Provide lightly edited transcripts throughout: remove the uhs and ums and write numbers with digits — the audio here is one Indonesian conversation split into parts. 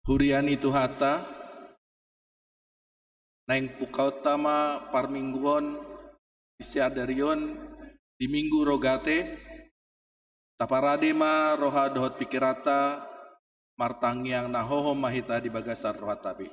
Hurian itu hata naing pukautama parmingguon isiadarion di minggu rogate taparadema roha dohot pikirata martangiang nahoho mahita di bagasar rohatabi.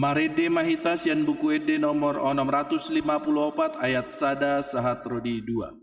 Marede mahita sian buku ede nomor 654 ayat sada sahat rodi 2.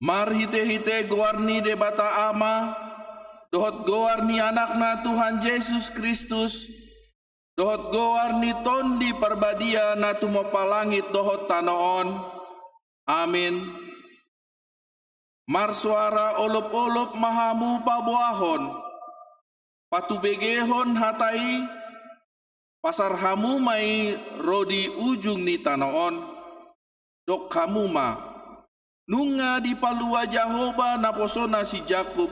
Mar hite-hite goarni de bata ama, dohot goarni anakna Tuhan Yesus Kristus, dohot goarni tondi perbadia na tumopalangit dohot tanoon. Amin. Mar suara olop-olop mahamu pabuahon, patubegehon hatai, pasar hamu mai rodi ujung ni tanoon, dok kamu ma. Nunga di palua Jahoba naposona si Jakub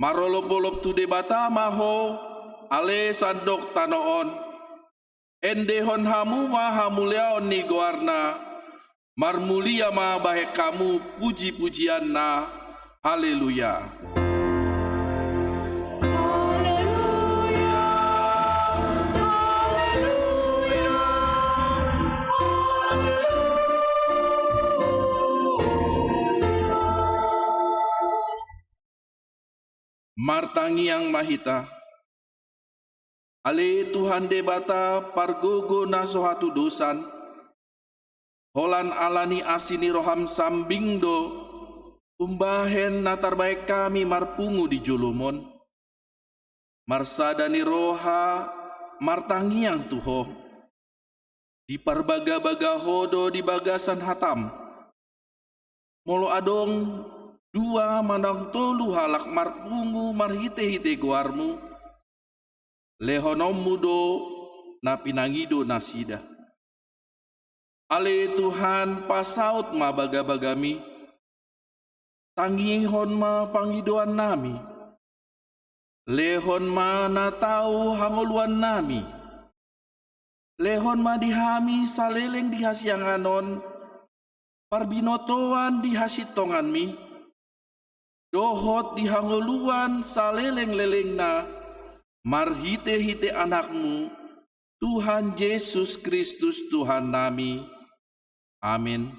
marolop-olop tu debata maho ale sandok tanoon endehon hamu ma hamuleon ni goarna marmulia ma bahe kamu puji-pujian na haleluya. Martangi yang mahita, ale Tuhan debata pargogo na sohatu dosan, holan alani asini roham sambingdo, umbahen na tarbaik kami marpungu di julumon, marsadani roha martangi yang tuho, di parbaga-baga hodo di bagasan hatam, molo adong dua manang tolu halak marpungu marhite-hite goarmu lehonom mudo na pinangido nasida. Ale Tuhan pasaut ma baga-bagami tangihon ma pangidoan nami lehon ma na tau hangoluan nami lehon ma dihami saleleng dihasianganon parbinotoan dihasitongan mi dohot dihangoluan saleleng-leleng na marhite-hite anakmu Tuhan Yesus Kristus Tuhan nami. Amin.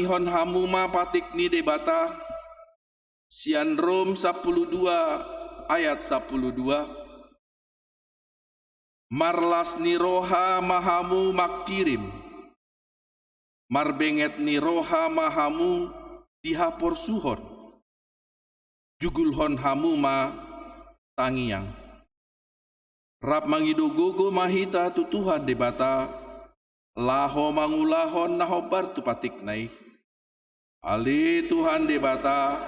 martangihon hamuma patik ni debata. Sian Rom 12 ayat 12. Marlas ni roha mahamu makirim. Marbenget ni roha mahamu dihapor suhon. Jugulhon hamuma tangiang. Rap mangidogogo mahita tu Tuhan debata. Laho mangulahon nahobar tu patik nai. Ali Tuhan debata.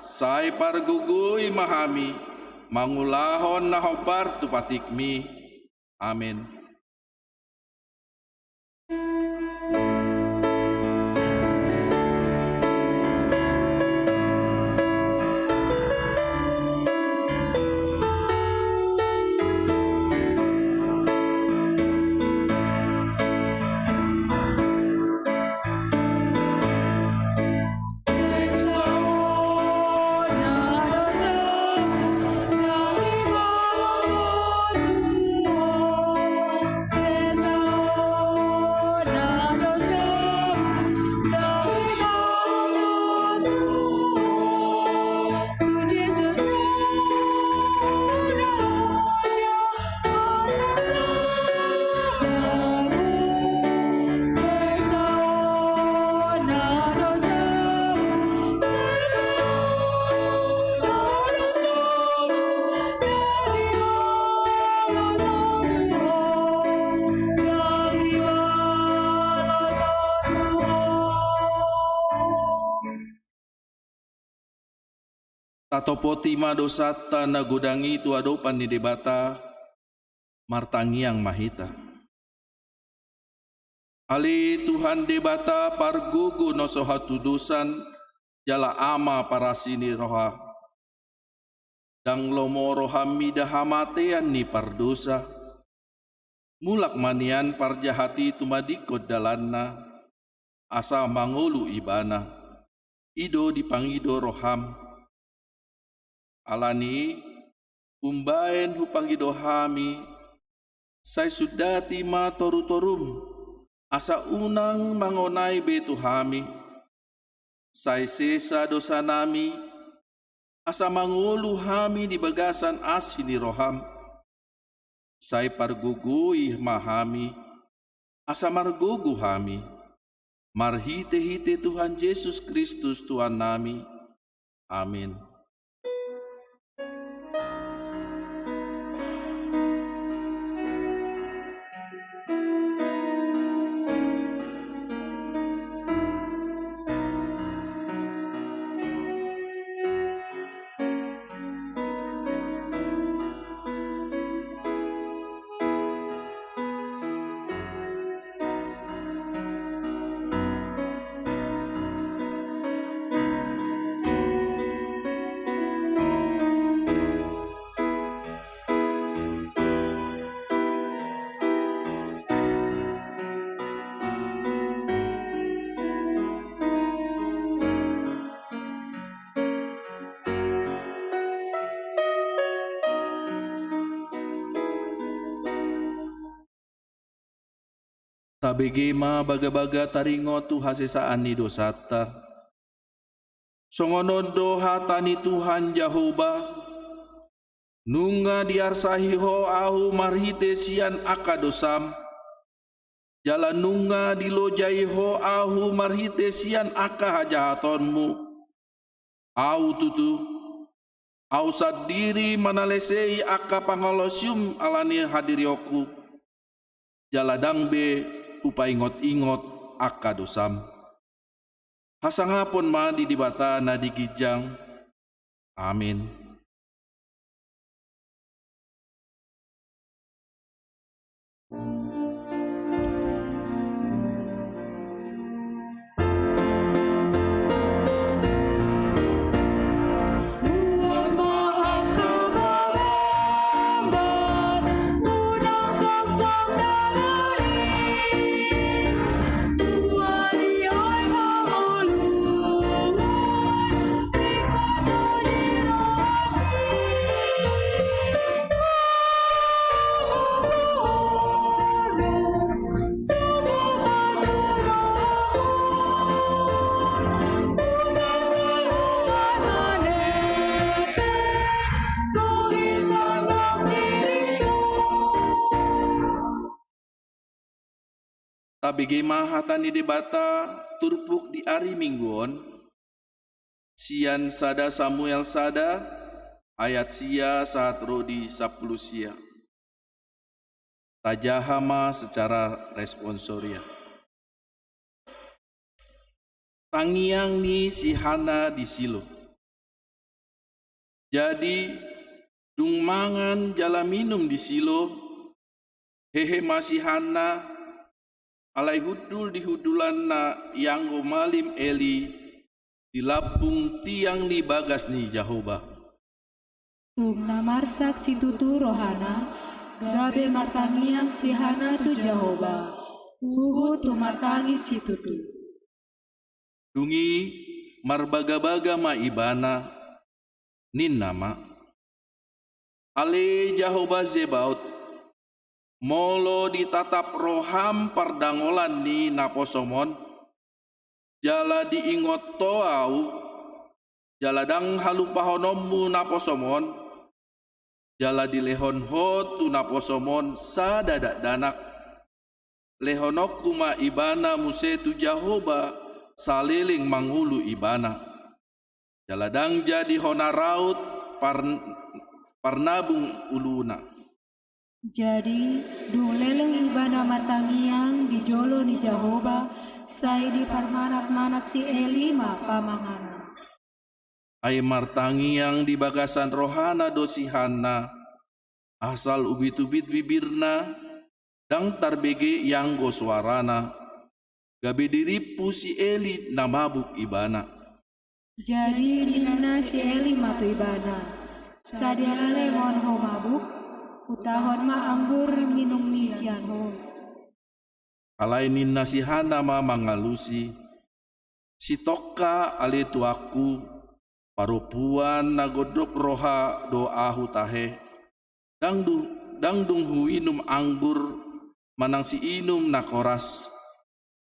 Sai pargugui mahami. Mangulahon nahobar tu patik mi. Amin. Tatopoti madosata nagodangi tu adopan ni debata martangiang mahita. Ali Tuhan debata pargugu nosohatu dosan jala ama parasini roha. Dang lomo rohami dahamatean ni pardosa. Mulak manian parjahati tumadikod dalanna. Asa mangulu ibana. Ido dipangido roham. Alani umbaen hupangido hami sai sudati ma toru-torum asa unang mangonai betu hami sai sesa dosa nami asa mangulu hami di bagasan asini roham sai pargugui mahami asa margugu hami marhite-hite Tuhan Yesus Kristus Tuhan nami. Amin. Tabegema baga-baga taringo tu hasesaan ni dosata. Songono doha tani Tuhan Jehovah. Nunga diarsahi ho ahu marhite sian aka dosam. Jala nunga dilojai ho ahu marhite sian aka hajahatonmu. Au tutu. Au sadiri manalesei aka pangolosium alani hadirioku. Jala dangbe upa ingot-ingot aka dosam. Hasangapon madi dibata na digijang. Amin. Oh ABG mahatan di debata turpuk di ari mingguon, sian sada Samuel sada, ayat sia saat rodi 10 sia. Tajahama secara responsoria. Tangiang ni si Hana di Silo. Jadi dung mangan jala minum di Silo, hehe masih Hana alai hudul di hudulanna yang malim Eli di lapung tiang ni bagas ni Jahoba. Tumna marsak si tutu rohana, gabe martangian si Hana tu Jahoba, uhu tu martangi si tutu. Dungi marbaga-baga ma ibana, nin nama. Ale Jahoba Zebaut, molo ditatap roham pardangolan ni naposomon, jala diingot toau, jala dang halupahonommu naposomon, jala dilehon ho tu naposomon sadadak danak, lehonok kuma ibana musetu Jahoba saliling mangulu ibana, jala dang jadi honaraut parnabung uluna. Jadi, dung leleng ibana martangiang di jolo ni Jahoba, sai di parmanak-manak si Eli ma pamangana. Ay martangiang di bagasan rohana dosi Hana, asal ubit-ubit bibirna, dang tarbege yang go suarana, gabe diripu si Eli na mabuk ibana. Jadi dinna si Eli matu ibana, sadiale mon ho mabuk, utahon ma anggur minum ni sian ho. Alai ninna si Hana ma mangalusi, si toka ale tuaku, parupuan nagodok roha doahu tahe, dang hu inum anggur, manang si inum na koras,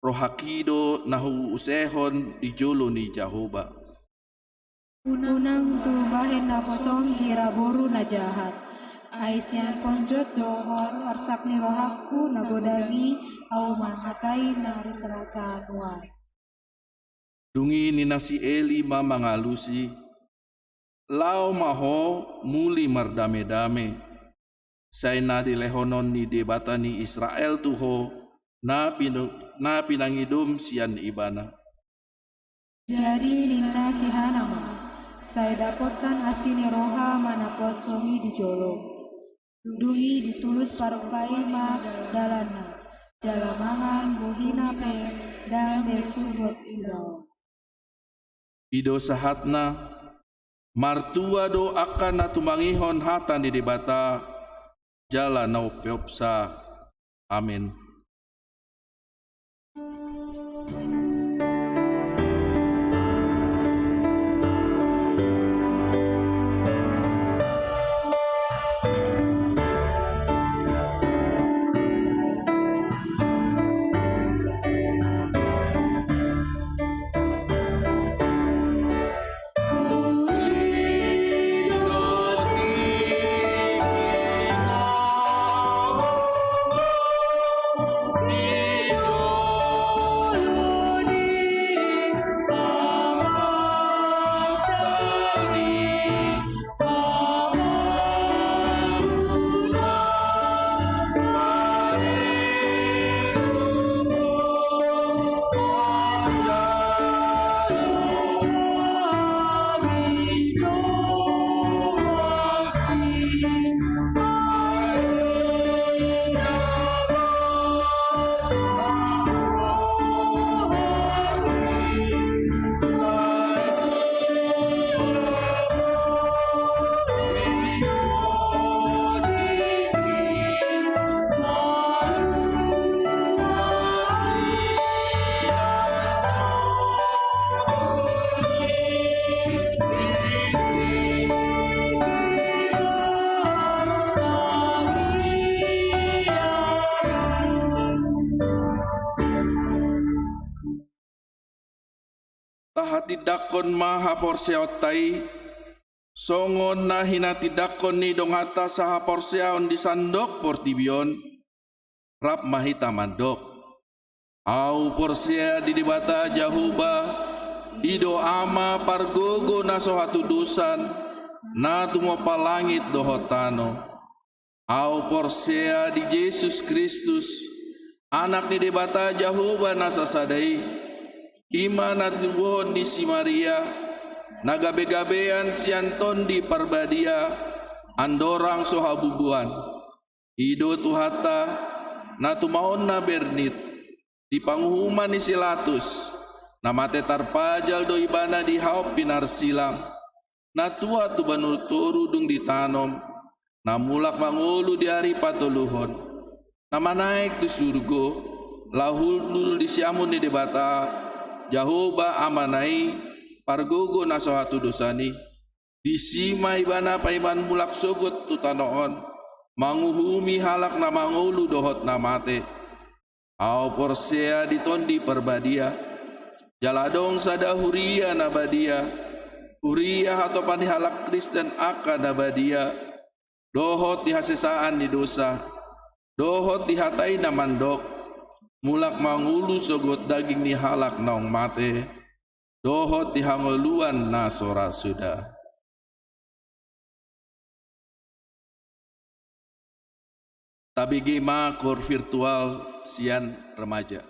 roha kido nahu usehon di jolo ni Jahoba. Unang tu bahen na kosong hiraboru na jahat. Aisyan konjot dohon arsak ni rohaku nagodagi au manhatai na riserasa nuai. Dungi nina si Eli ma mangalusi, lao maho muli mardame-dame, say na dilehonon ni debata ni Israel tuho na pinangidum sian ibana. Jadi nina si Hanama, saya dapatkan asini roha mana posomi di jolo. Dungi ditulus parupai ma dalana, jalamangan buhina pe dan besubot irau. Ido sahatna, martua do akan natumangihon hatan di debata, jala nau peopsa. Amin. Tidakon maha porseotai songon na hinatidakon ni dongata saha porseaon di sandok portibion rap mahita mandok Au porsia di debata Jahuba, ido ama pargogo na sohatu dusan, na tumo palangit dohotano. Au porsia di Yesus Kristus, anak ni debata Jahuba na sasadai, ima na tubuhon di si Maria, nagabe-gabean si Anton di Parbadia, andorang sohabubuan. Ido tuhata, na tumaon na bernit, di panghuman ni Silatus, na mate tarpajal do ibana di haup pinar silang, na tua tu banuturu dung ditanom, na mulak mangulu di hari patuluhon, na manaik tu surgo, lahul di siamun ni debata, Jahoba amanai, pargogo na sohatu dosani, di sima ibana paiban mulak sogot tu tanoon, manguhumi halak na mangulu dohot na mate, au porsea ditondi Parbadia, jaladong sada huria nabadia, huria atau panihalak Kristen aka nabadia, dohot dihasesaan di dosa, dohot dihatai na mandok, mulak mangulu sogot daging ni halak naong mate, dohot dihangoluan na sora sudah. Tabi gema kor virtual sian remaja.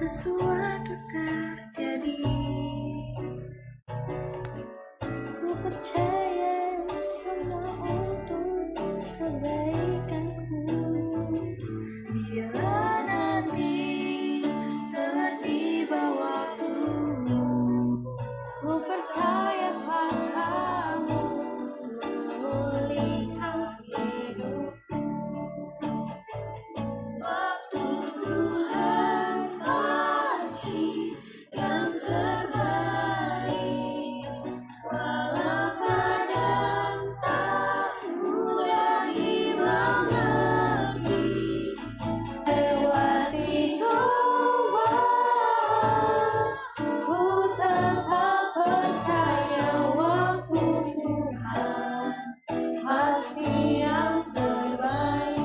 Sesuatu terjadi, ku percaya semua untuk kebaikanku. Bila nanti telah tiba waktumu, ku percaya kuasa-Mu memulihkan hidupku. Waktu Tuhan pasti yang terbaik, walau kadang tak mudah dimengerti. Lewati cobaan, ku tetap percaya waktu Tuhan pasti yang terbaik.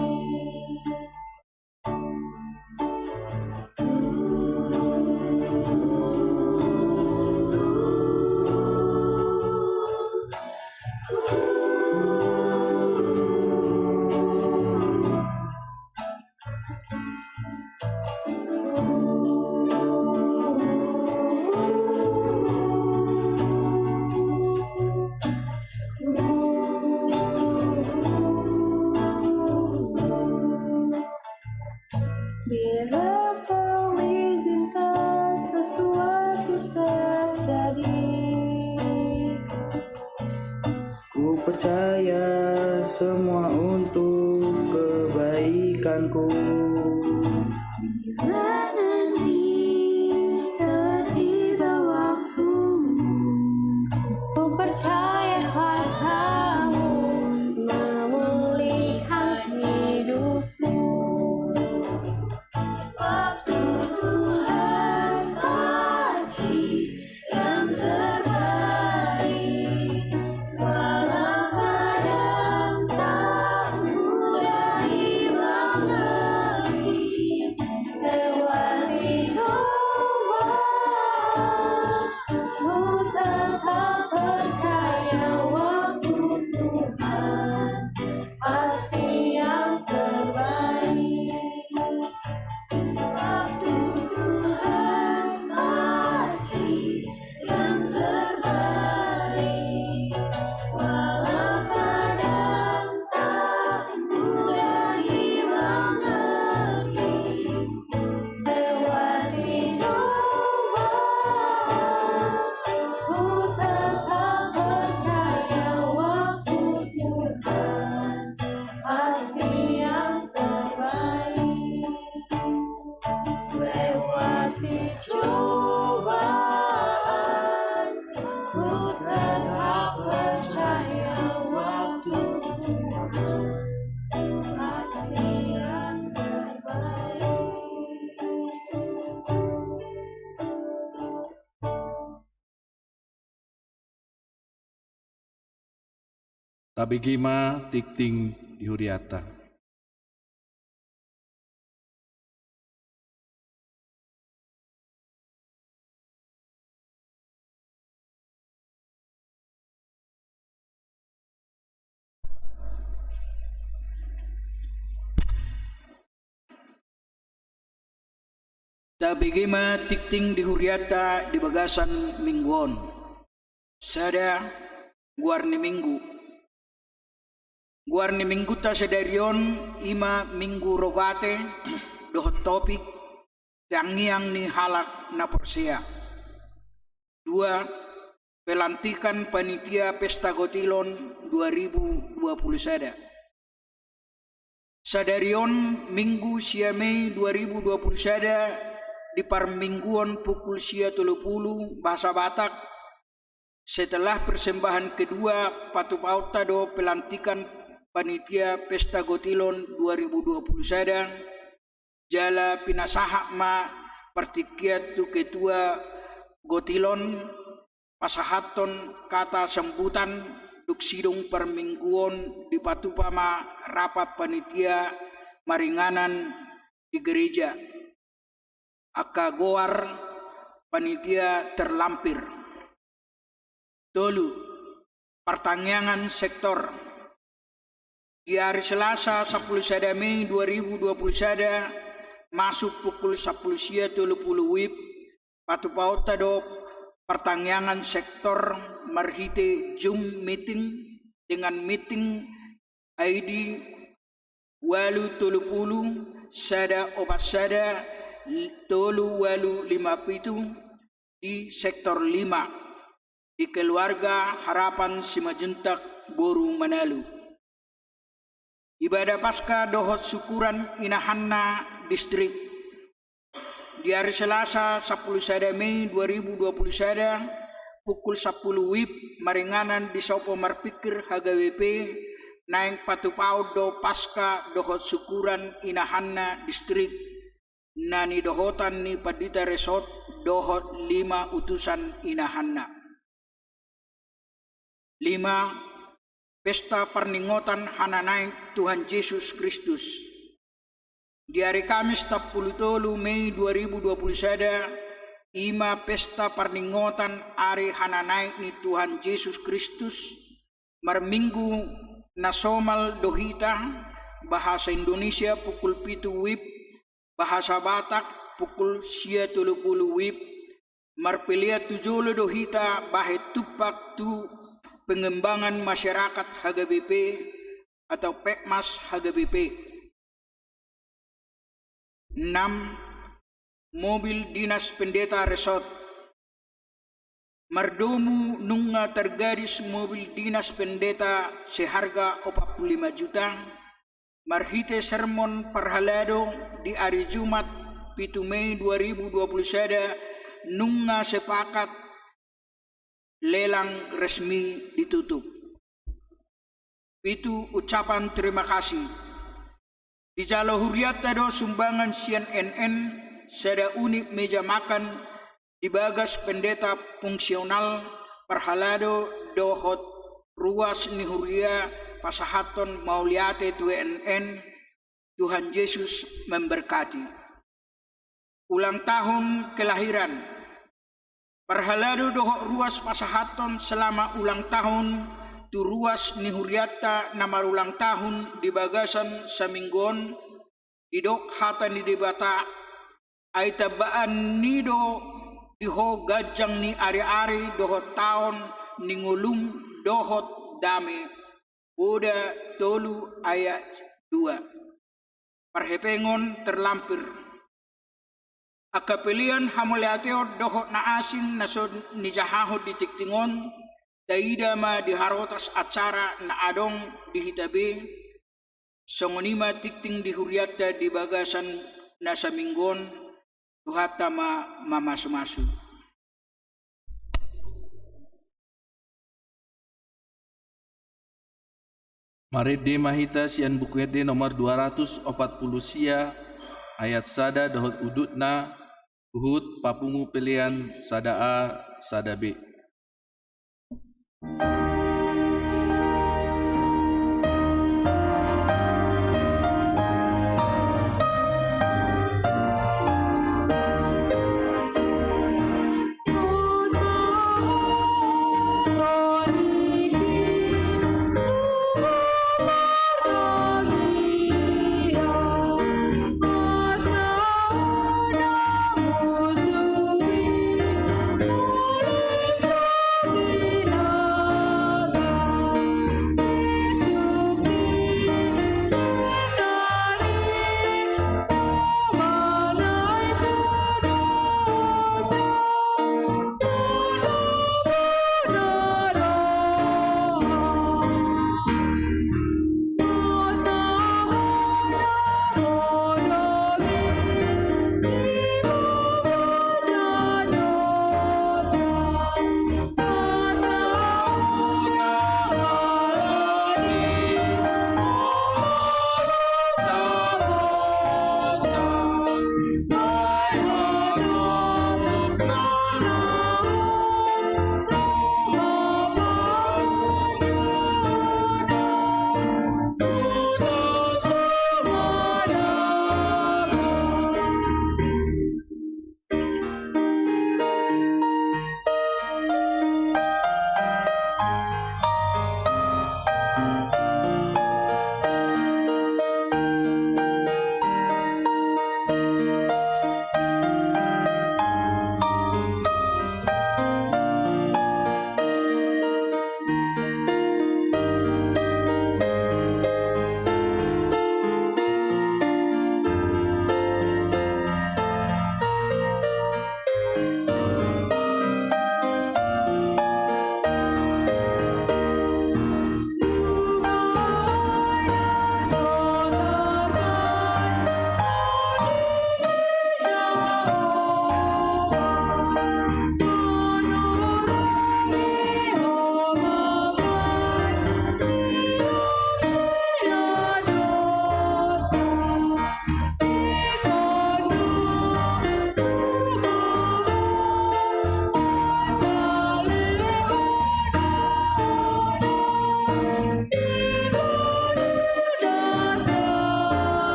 Bila Kau izinkan sesuatu terjadi, Ku percaya semua untuk kebaikanku. bila nanti tiba waktumu, ku percaya kuasa-Mu memulihkan hidupku. Waktu Tuhan pasti yang terbaik, walau kadang tak mudah dimengerti. Tabigima tikting dihuriata. Tabigima tikting dihuriata di bagasan mingguon. Sada guarni minggu. Guarni minggu ta sedarion ima minggu rogate dohot topik tangiang ni halak na persea. Dua, pelantikan panitia Pesta Gotilon 2021. Sadarion minggu sia Mei 2021 di parmingguan pukul sia 30 bahasa Batak setelah persembahan kedua patupauta do pelantikan panitia Pesta Gotilon 2021 jala pinasahak ma partikiat tu ketua Gotilon pasahaton kata sambutan duk sidong permingguan di patupama rapat panitia maringanan di gereja akagoar panitia terlampir. Tolu, pertanyaan sektor. Di hari Selasa 11 Mei 2021 masuk pukul 10.30 WIB patupauta do pertanyaan sektor marhite Zoom meeting dengan meeting ID walu 30 sada opat sada tolu walu 57 di sektor 5 di keluarga Harapan Simajuntak Boru Manalu. Ibadah Paskah dohot syukuran Inahanna distrik di hari Selasa 11 Mei 2021 pukul 10 WIB maringanan di Sopo Marpikir HGWP naik patupau do Paskah dohot syukuran Inahanna distrik nani dohotan ni Padita Resort dohot 5 utusan Inahanna. 5. Pesta Perningotan Hananaik Tuhan Yesus Kristus. Di hari Kamis 10 Mei 2021, ima pesta Perningotan Ari Hananaik ni Tuhan Yesus Kristus marminggu nasomal dohita bahasa Indonesia pukul 7 WIB, bahasa Batak pukul 30 WIB, marpelia tujolo dohita bahe tupak tu pengembangan masyarakat HGBP atau Pekmas HGBP. 6. Mobil Dinas Pendeta Resort. Mardomu nunga tergadis mobil Dinas Pendeta seharga 45 juta. Marhite sermon parhalado di hari Jumat 7 Mei 2021 nunga sepakat lelang resmi ditutup. Itu ucapan terima kasih. Di Jalo Huriata do sumbangan CNN sada unit meja makan di bagas pendeta fungsional parhalado dohot ruas ni Huria pasahaton mauliate tu NN. Tuhan Yesus memberkati. Ulang tahun kelahiran parhalado dohok ruas pasahaton selama ulang tahun tu ruas ni Huriata nama ulang tahun di bagasan saminggon didok hata ni debata aitabaan nido diho gajang ni ari-ari dohot tahun ni ngulum dohot dame Buda tolu ayat 2. Parhepengon terlampir akapelian hamuleateo dohot na asing na so nijahahod di tiktingon daida ma diharotas acara na adong dihitabi songonima tikting dihuriata di bagasan na saminggon tuhata ma mamasu-masu. Mari di mahita sian buku ede nomor 240 sia ayat sada dohot udutna Uhud papungu pilihan sada A sada B.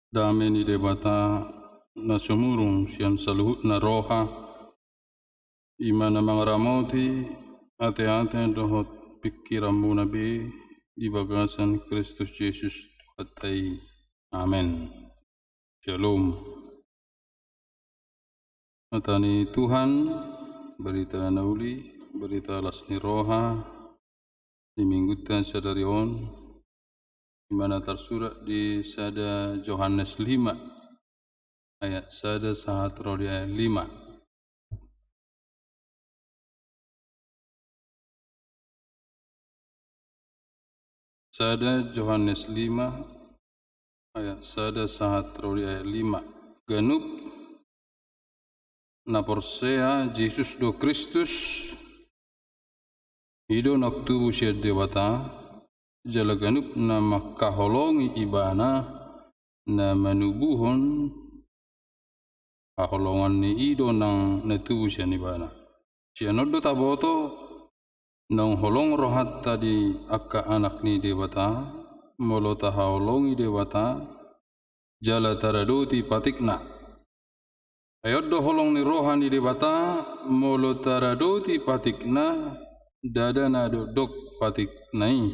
dameni debata na sumurung sian saluhut na roha imana mangaramoti ate-ate dohot pikirammu nabi di bagasan Kristus Yesus Tuhatai. Amin. Shalom. Matani Tuhan, berita nauli, berita lasni roha di minggu tan sadarion di mana tersurat di sada Yohanes 5 ayat sada sahat rodi ayat 5. Sada Yohanes 5 ayat sada sahat rodi ayat 5. Ganup na porsea Jesus do Kristus hido naktubu sia dewata jalaganup na makaholongi ibana na manubuhon kaholongan ni ido nang natubu sia ibana sia nodo taboto nang holong rohat tadi akka anak ni dewata molo taholongi dewata jala taradoti patikna ayat do holong ni rohani dewata molo taradoti patikna dada na dok patik nai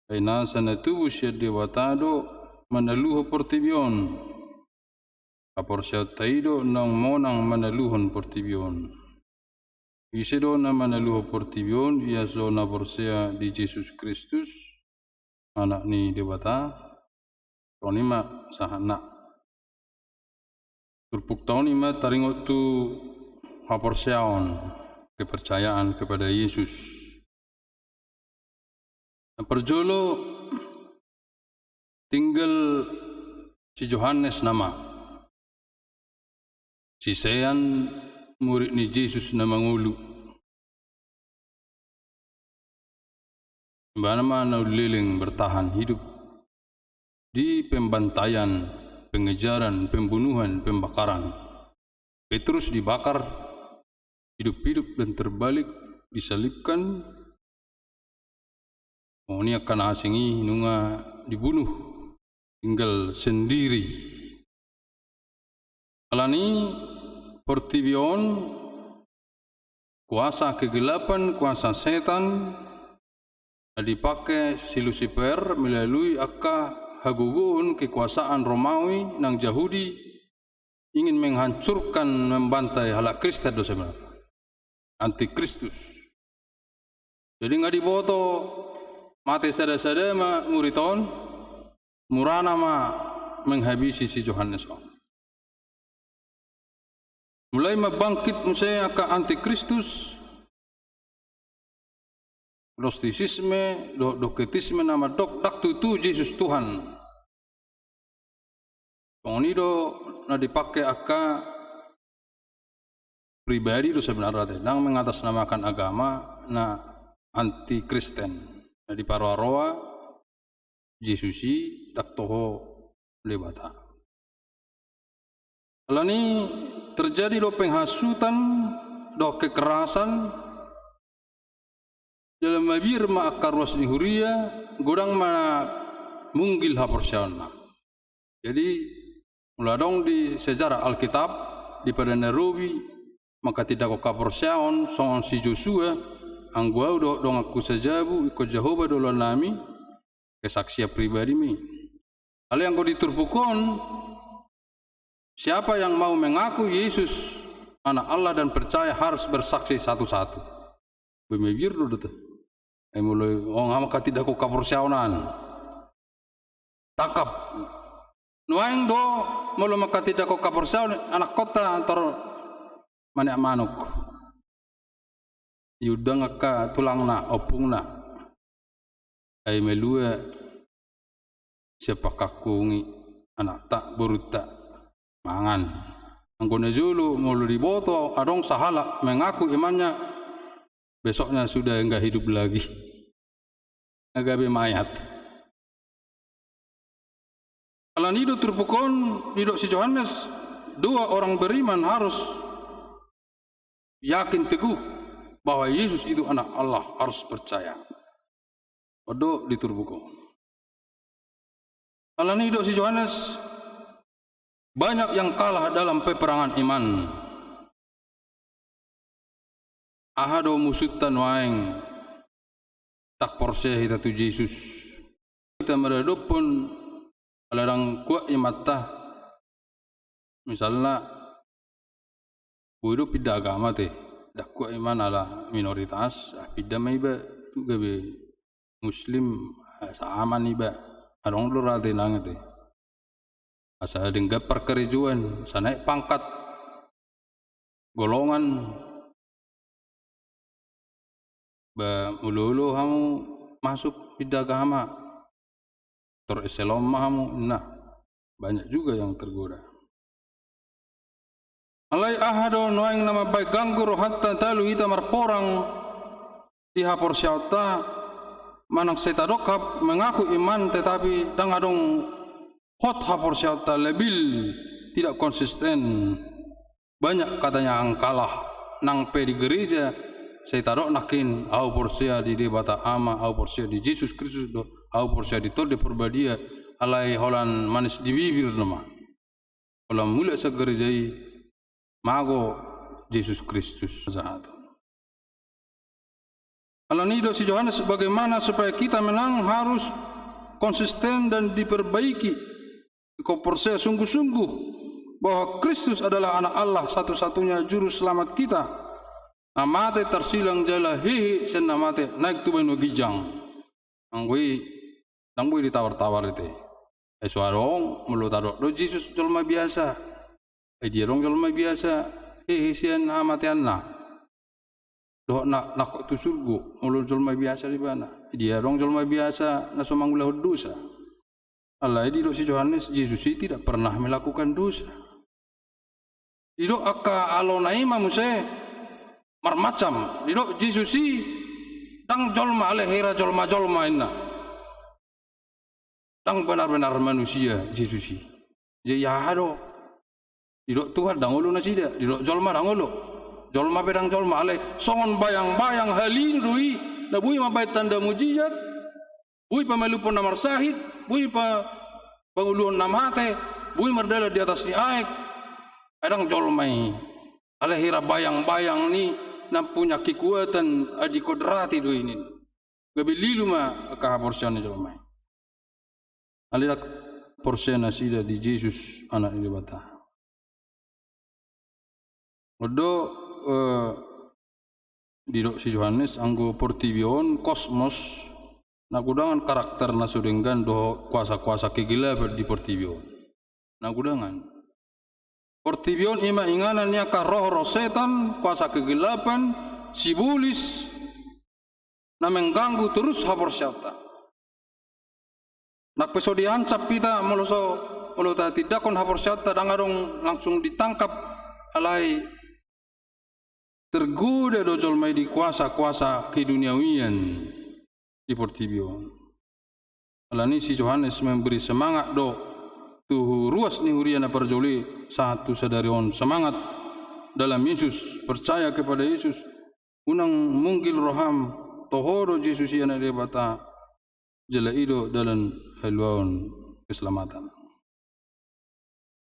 aina sana tubuh sia dewata do manaluho portibion apor sia taido nang monang manaluhon portibion isedo na manaluho portibion ia zona porsia di Yesus Kristus anak ni dewata tonima sahana turpuk tonima taringot tu haporsiaon kepercayaan kepada Yesus. Perjolo tinggal si Yohanes nama, si Sean murid ni Yesus nama ngulu. Mana liling bertahan hidup di pembantaian, pengejaran, pembunuhan, pembakaran. Petrus dibakar hidup-hidup dan terbalik disalibkan. Ini akan asingi nunga dibunuh tinggal sendiri. Alani pertibion kuasa kegelapan, kuasa setan dipakai si Lucifer melalui akka hagugun kekuasaan Romawi nang Yahudi ingin menghancurkan, membantai halak Kristen dosa benar. Antikristus. Jadi nggak diboto mati sada-sada ma muriton murana ma menghabisi si Yohanes. Mulai membangkit musaya ke antikristus, gnostisisme, doketisme nama dak tutu Yesus Tuhan. Pengonido na dipakai aka pribadi itu sebenarnya nang mengatasnamakan agama na anti Kristen. Na di parwaroa Yesusi dak toho lebata. Alani terjadi do penghasutan, do kekerasan dalam mabir ma akarwas ni huria godang mana munggil haporsiauna. Jadi muladong di sejarah Alkitab di pada Nairobi maka tidak kau kaporsiaon songon si Joshua angguau do dong aku sajabu ikut Jehovah dolo nami kesaksian pribadi mi. Hal yang kau diturpukon siapa yang mau mengaku Yesus anak Allah dan percaya harus bersaksi satu-satu. Bemebir do dete. Mulai orang maka tidak kau kaporsiaonan. Takap. Nuaing do mulu maka tidak kau kaporsiaon anak kota antar manik manuk. Yudang aka tulang na opung na ay melua siapa kakungi anak tak berutak mangan anggone julu mulu diboto adong sahala mengaku imannya besoknya sudah enggak hidup lagi agabe mayat. Alan hidup terpukon hidup si Yohanes dua orang beriman harus yakin teguh bahwa Yesus itu anak Allah, harus percaya. Odo diturbuko. Alani do si Yohanes Banyak yang kalah dalam peperangan iman. Ahado musutan waeng tak porse hita tu Yesus. Kita meredup pun alarang kuat imata. Misalnya hidup pida agama teh, dak kuat iman ala minoritas, pida mai ba tu gabe Muslim saaman iba, arong lura teh nang teh. Asal dengar perkerijuan, sanaik pangkat golongan. Ba ulu-ulu hamu masuk pida agama tereselom hamu, nah banyak juga yang tergoda. Alai ahado noeng nama baik ganggu rohatta talu ita marporang di hapor syauta manang seta dokap mengaku iman tetapi dang adong hot hapor syauta lebil tidak konsisten. Banyak katanya ang kalah nang pe di gereja saya taruh nakin au porsia di debata ama au porsia di Yesus Kristus do au porsia di tol de perbadia alai holan manis di bibir nama holan mulai segerejai mago Yesus Kristus zahat. Alanido si Yohanes bagaimana supaya kita menang harus konsisten dan diperbaiki. Kau percaya sungguh-sungguh bahwa Kristus adalah anak Allah satu-satunya juru selamat kita. Amate tersilang jala hihi sen amate naik tu benu gijang. Angui ditawar-tawar itu. Suarong mulut taruh do Yesus jelma biasa. Dirong jelma biasa. Hihi sen amate anna. Do nak tu surgu mulut jelma biasa di mana? Dirong jelma biasa naso mangulah dosa. Allah di do si Yohanes Yesus tidak pernah melakukan dosa. Di do akka alonai mamuse marmacam di do Yesus dang jolma alehera jolma inna dang benar-benar manusia Yesus ya hado di do Tuhan dang ulu nasida di do jolma dang ulu jolma pedang jolma ale songon bayang-bayang halin dui na bui mabai tanda mujizat bui pamelupon namar sahid bui pa panguluan namate bui merdala di atas ni aek pedang jolmai alehera bayang-bayang ni na punya kekuatan adi kodrati do ini gabe lilu ma ka porsiane jolmai alila porsiana sida di Yesus anak ini bata odo di do si Yohanes anggo portibion kosmos na gudangan karakter na sudenggan do kuasa-kuasa kegelapan di portibion na gudangan portibion ima inganan niya ka roh setan kuasa kegelapan sibulis na mengganggu terus hapor syata nak peso diancap pita moloso ta tidak kon hapor syata dangarong langsung ditangkap alai tergoda do jolmai di kuasa-kuasa keduniawian di portibion alani si Yohanes memberi semangat do tuh ruas ni huriana perjoli satu sadarion semangat dalam Yesus percaya kepada Yesus unang munggil roham tohoro Yesus yana debata jela ido dalam haluan keselamatan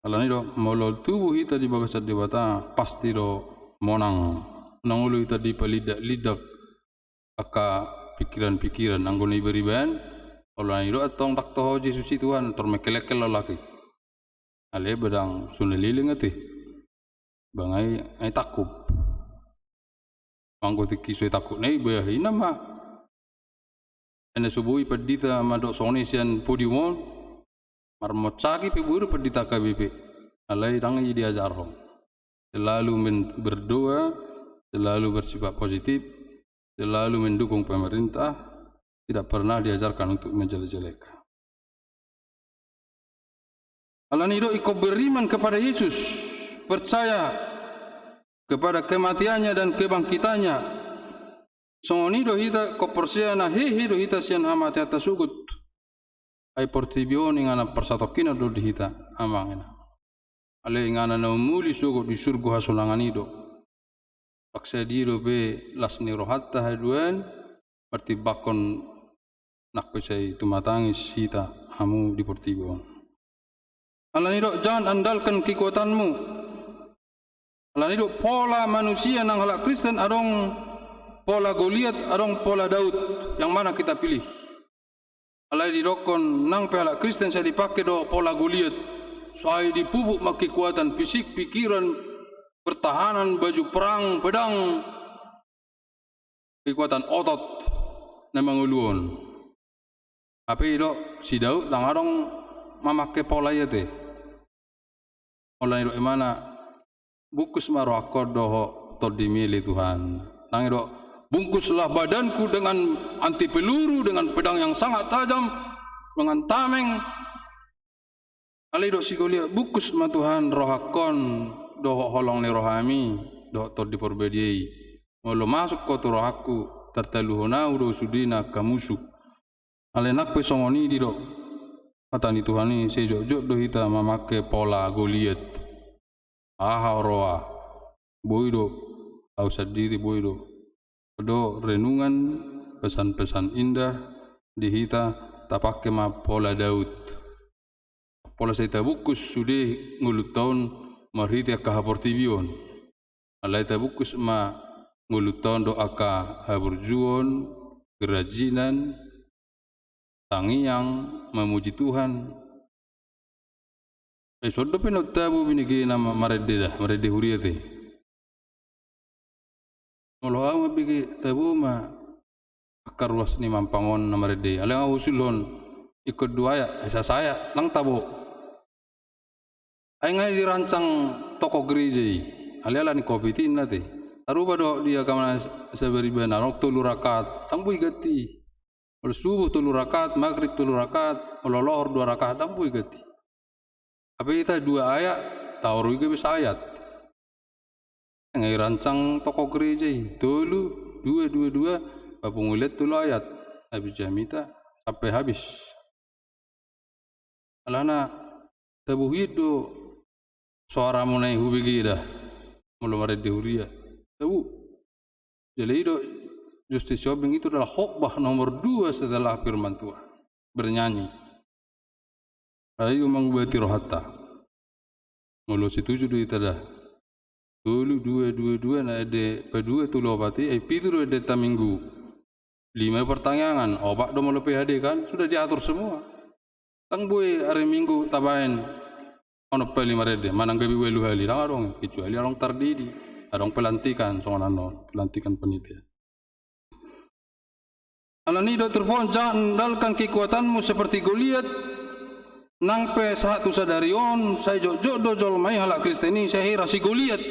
alani do molol tubuh hita di bagasat debata pasti do monang nangulu hita di palidak-lidak aka pikiran-pikiran anggone iberiban alani do atong daktoho Yesus Tuhan tormekelekel lolaki ale bedang suneliling ati bangai ai takub anggo tikisoi takut nei bahi nama ene subui pedita madok sonesian podiumon marmocagi piburu pedita KBP alai dangi diajarong selalu berdoa selalu bersifat positif selalu mendukung pemerintah tidak pernah diajarkan untuk menjelek-jelekan. Alani do iko beriman kepada Yesus, percaya kepada kematiannya dan kebangkitannya. Songoni do hita ko persia na hehe do hita sian amati atas sugut. Ai portibio ngana persatokina do di hita amangena. Ale ngana na umuli sugut di surga hasulangan ido. Paksa diro be lasni rohatta haduan berarti bakon nak percaya tumatangis hita hamu di portibio. Alani dok jangan andalkan kekuatanmu. Alani dok pola manusia nang halak Kristen adong pola Goliat, adong pola Daud. Yang mana kita pilih? Alani didokon nang pe halak Kristen saya dipakai do pola Goliat. Saya dipupuk mak kekuatan fisik, pikiran, pertahanan, baju perang, pedang, kekuatan otot na manguluon. Tapi dok si Daud lang adong memakai pola ya teh. Oleh dok mana bungkus maro akor doh tol dimilih Tuhan. Nang dok bungkuslah badanku dengan anti peluru, dengan pedang yang sangat tajam, dengan tameng. Ali dok si Goliat bungkus ma Tuhan rohakon doh holong ni rohami doh tol diperbediai. Molo masuk ko tu rohaku terteluhona udo sudina kamusuk. Ali nak pesongoni di dok kata ni Tuhan ni sejok-jok doh kita memakai pola Goliat. Roa boy do au sadiri boy do renungan pesan-pesan indah di hita tak pakai ma pola Daud. Pola saya tabukus sudah ngulut tahun marhiti aka haportibion. Alai tabukus ma ngulut tahun do aka haburjuon kerajinan tangiang memuji Tuhan. Sodo penot tabu binigi nama marede dah marede huriate. Molo ama bigi tabu ma akar luas ni mampangon na marede. Alai usulon ikut dua ya esa saya lang tabu. Ay nga dirancang toko gereja. Alai ni kopitin nate. Aruba do dia kamana sabariban arok tulu rakaat tambui gati. Molo subuh tulu rakaat, maghrib tulu rakaat, molo lohor 2 rakaat tambui gati. Apa kita 2 ayat, tahu juga bisa ayat. Ngai rancang toko gereja tulu 2 papungulet tulu ayat. Habis jamita sampai habis. Alana tabuhid do suara munai hubigi dah. Mula mare dihuria. Tabu. Jadi do justice shopping itu adalah khotbah nomor 2 setelah firman Tuhan. Bernyanyi. Ayo mengubati rohata. Mulu setuju do ita dah. Tulu 2 na ade pedua tulu obati ai pitu ade taminggu. 5 pertanyaan obat do mulu PHD kan sudah diatur semua. Tang boy hari minggu tabain ono peli marede manang gabi welu hali rong kecuali orang tardidi arong pelantikan songanano pelantikan panitia. Alani do terbon jangan andalkan kekuatanmu seperti Goliat. Nang pe satu sadarion saya jok do jolmai halak Kristeni saya hira si Goliat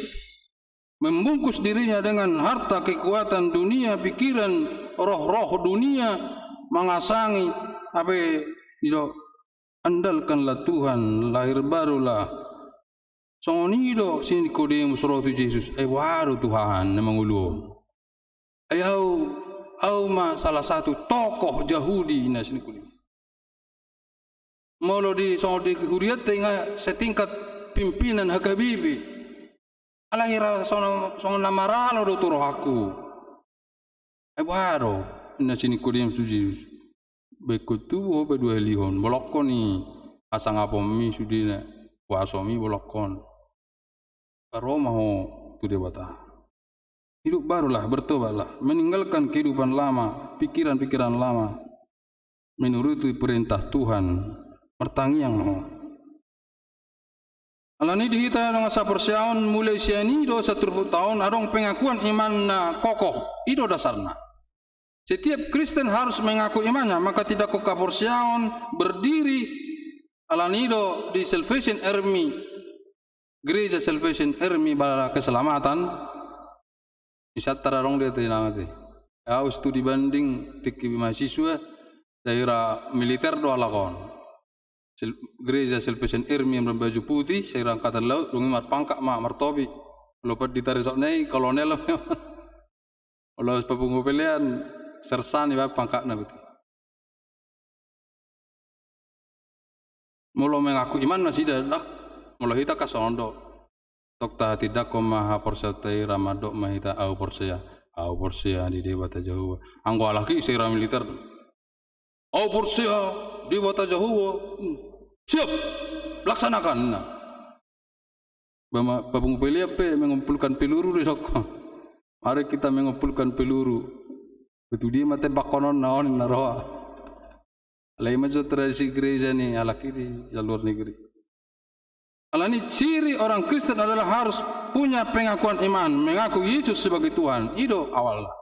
membungkus dirinya dengan harta kekuatan dunia, pikiran roh-roh dunia, mengasangi abe do andalkanlah Tuhan, lahir barulah. Songoni do sini Nikodemus roh tu Yesus waru Tuhan mengulung. Au ma salah satu tokoh Yahudi ina sini kuliah. Molo di huriat tengah setingkat pimpinan hakabibi. Alahira sono namaralo do tu rohaku. Waru ina sini kuliah Yesus. Bekutu oba 2 lihon bolokon ni asang apa mi sudina wasomi bolokon. Aroma ho tu dewata. Hidup barulah, bertobatlah, meninggalkan kehidupan lama, pikiran-pikiran lama, menuruti perintah Tuhan, mertangiang ho. Alani dihita dengan sapersiaon mulai siani do 1 tahun adong pengakuan iman na kokoh, itu dasarnya. Setiap Kristen harus mengaku imannya, maka tidak kau kaporsiaon berdiri alani do di Salvation Army, gereja Salvation Army bala keselamatan. Isat tararong dia tenang ati. Au studi banding tiki mahasiswa daerah militer do alakon. Gereja Salvation Army yang berbaju putih, saya angkatan laut, dungi mar pangkat ma martobi. Lopat ditarik sok nei kolonel. Kalau papungu pelian sersan iba pangkat na betul. Mula mengaku iman na sida dak. Mula hita kasondo. Tokta tidak ko maha porsatai ramadok mahita au porsia di dewata Jawa. Anggo laki sira militer. Au porsia dewata Jawa. Siap. laksanakan. Nah, Babung Peli apa mengumpulkan peluru di rokok. Mari kita mengumpulkan peluru. Betul dia mati bakonon naon naroa. Lain macam tradisi gereja ni ala kiri jalur negeri. Ala ni ciri orang Kristen adalah harus punya pengakuan iman, mengaku Yesus sebagai Tuhan. Itu awalnya.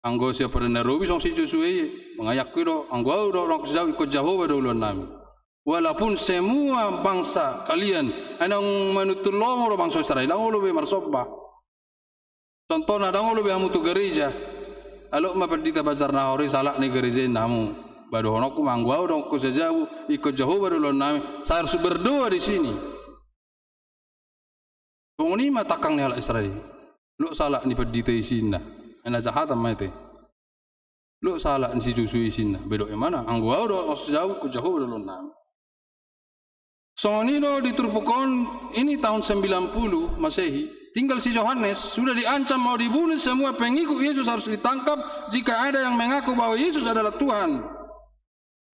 Anggo siapa pada Nairobi song si Joshua mengayak kiro anggo orang jauh ikut Jehovah dulu nami. Walaupun semua bangsa kalian anang menutur lomor bangsa Israel, dango lebih marsoba. Contohnya dango lebih hamutu gereja. Alo maperdita bazar nahori salah ni gereja namu. Baru honokku mangguau dong ku sejauh ikut Jehovah dulu nami. Saya harus berdoa di sini. Penguni matakang ni ala Israel. Lo salah ni perdita isinna. Ena jahat ama itu. Lo salah ni si Joshua isinna. Bedo emana? Angguau dong sejauh ku Jehovah dulu nami. Sonino diturpukon ini tahun 90 Masehi. Tinggal si Yohanes sudah diancam mau dibunuh, semua pengikut Yesus harus ditangkap jika ada yang mengaku bahwa Yesus adalah Tuhan.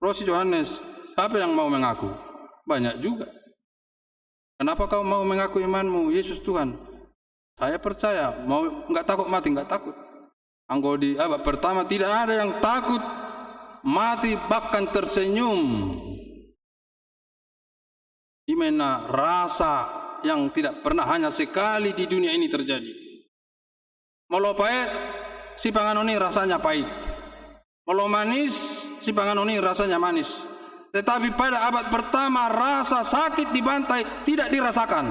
Terus si Yohanes, siapa yang mau mengaku? Banyak juga. Kenapa kau mau mengaku imanmu Yesus Tuhan? Saya percaya, mau enggak takut mati, enggak takut. Anggo di abad pertama tidak ada yang takut mati bahkan tersenyum. Imena rasa yang tidak pernah hanya sekali di dunia ini terjadi. Molo pahit, si panganoni rasanya pahit. Molo manis, si panganoni rasanya manis. Tetapi pada abad pertama rasa sakit dibantai tidak dirasakan.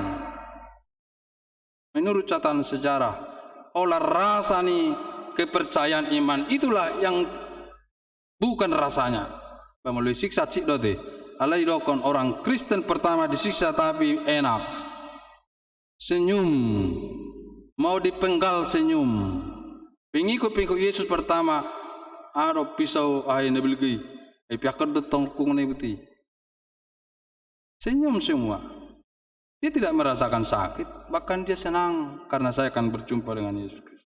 Menurut catatan sejarah, olah rasa nih kepercayaan iman itulah yang bukan rasanya. Melalui siksa cik dote. Alai dokon orang Kristen pertama disiksa tapi enak. Senyum, mau dipenggal senyum. Pengikut Yesus pertama, ada pisau air nebelgi, piakar detong kung nebuti. Senyum semua. Dia tidak merasakan sakit, bahkan dia senang karena saya akan berjumpa dengan Yesus Kristus.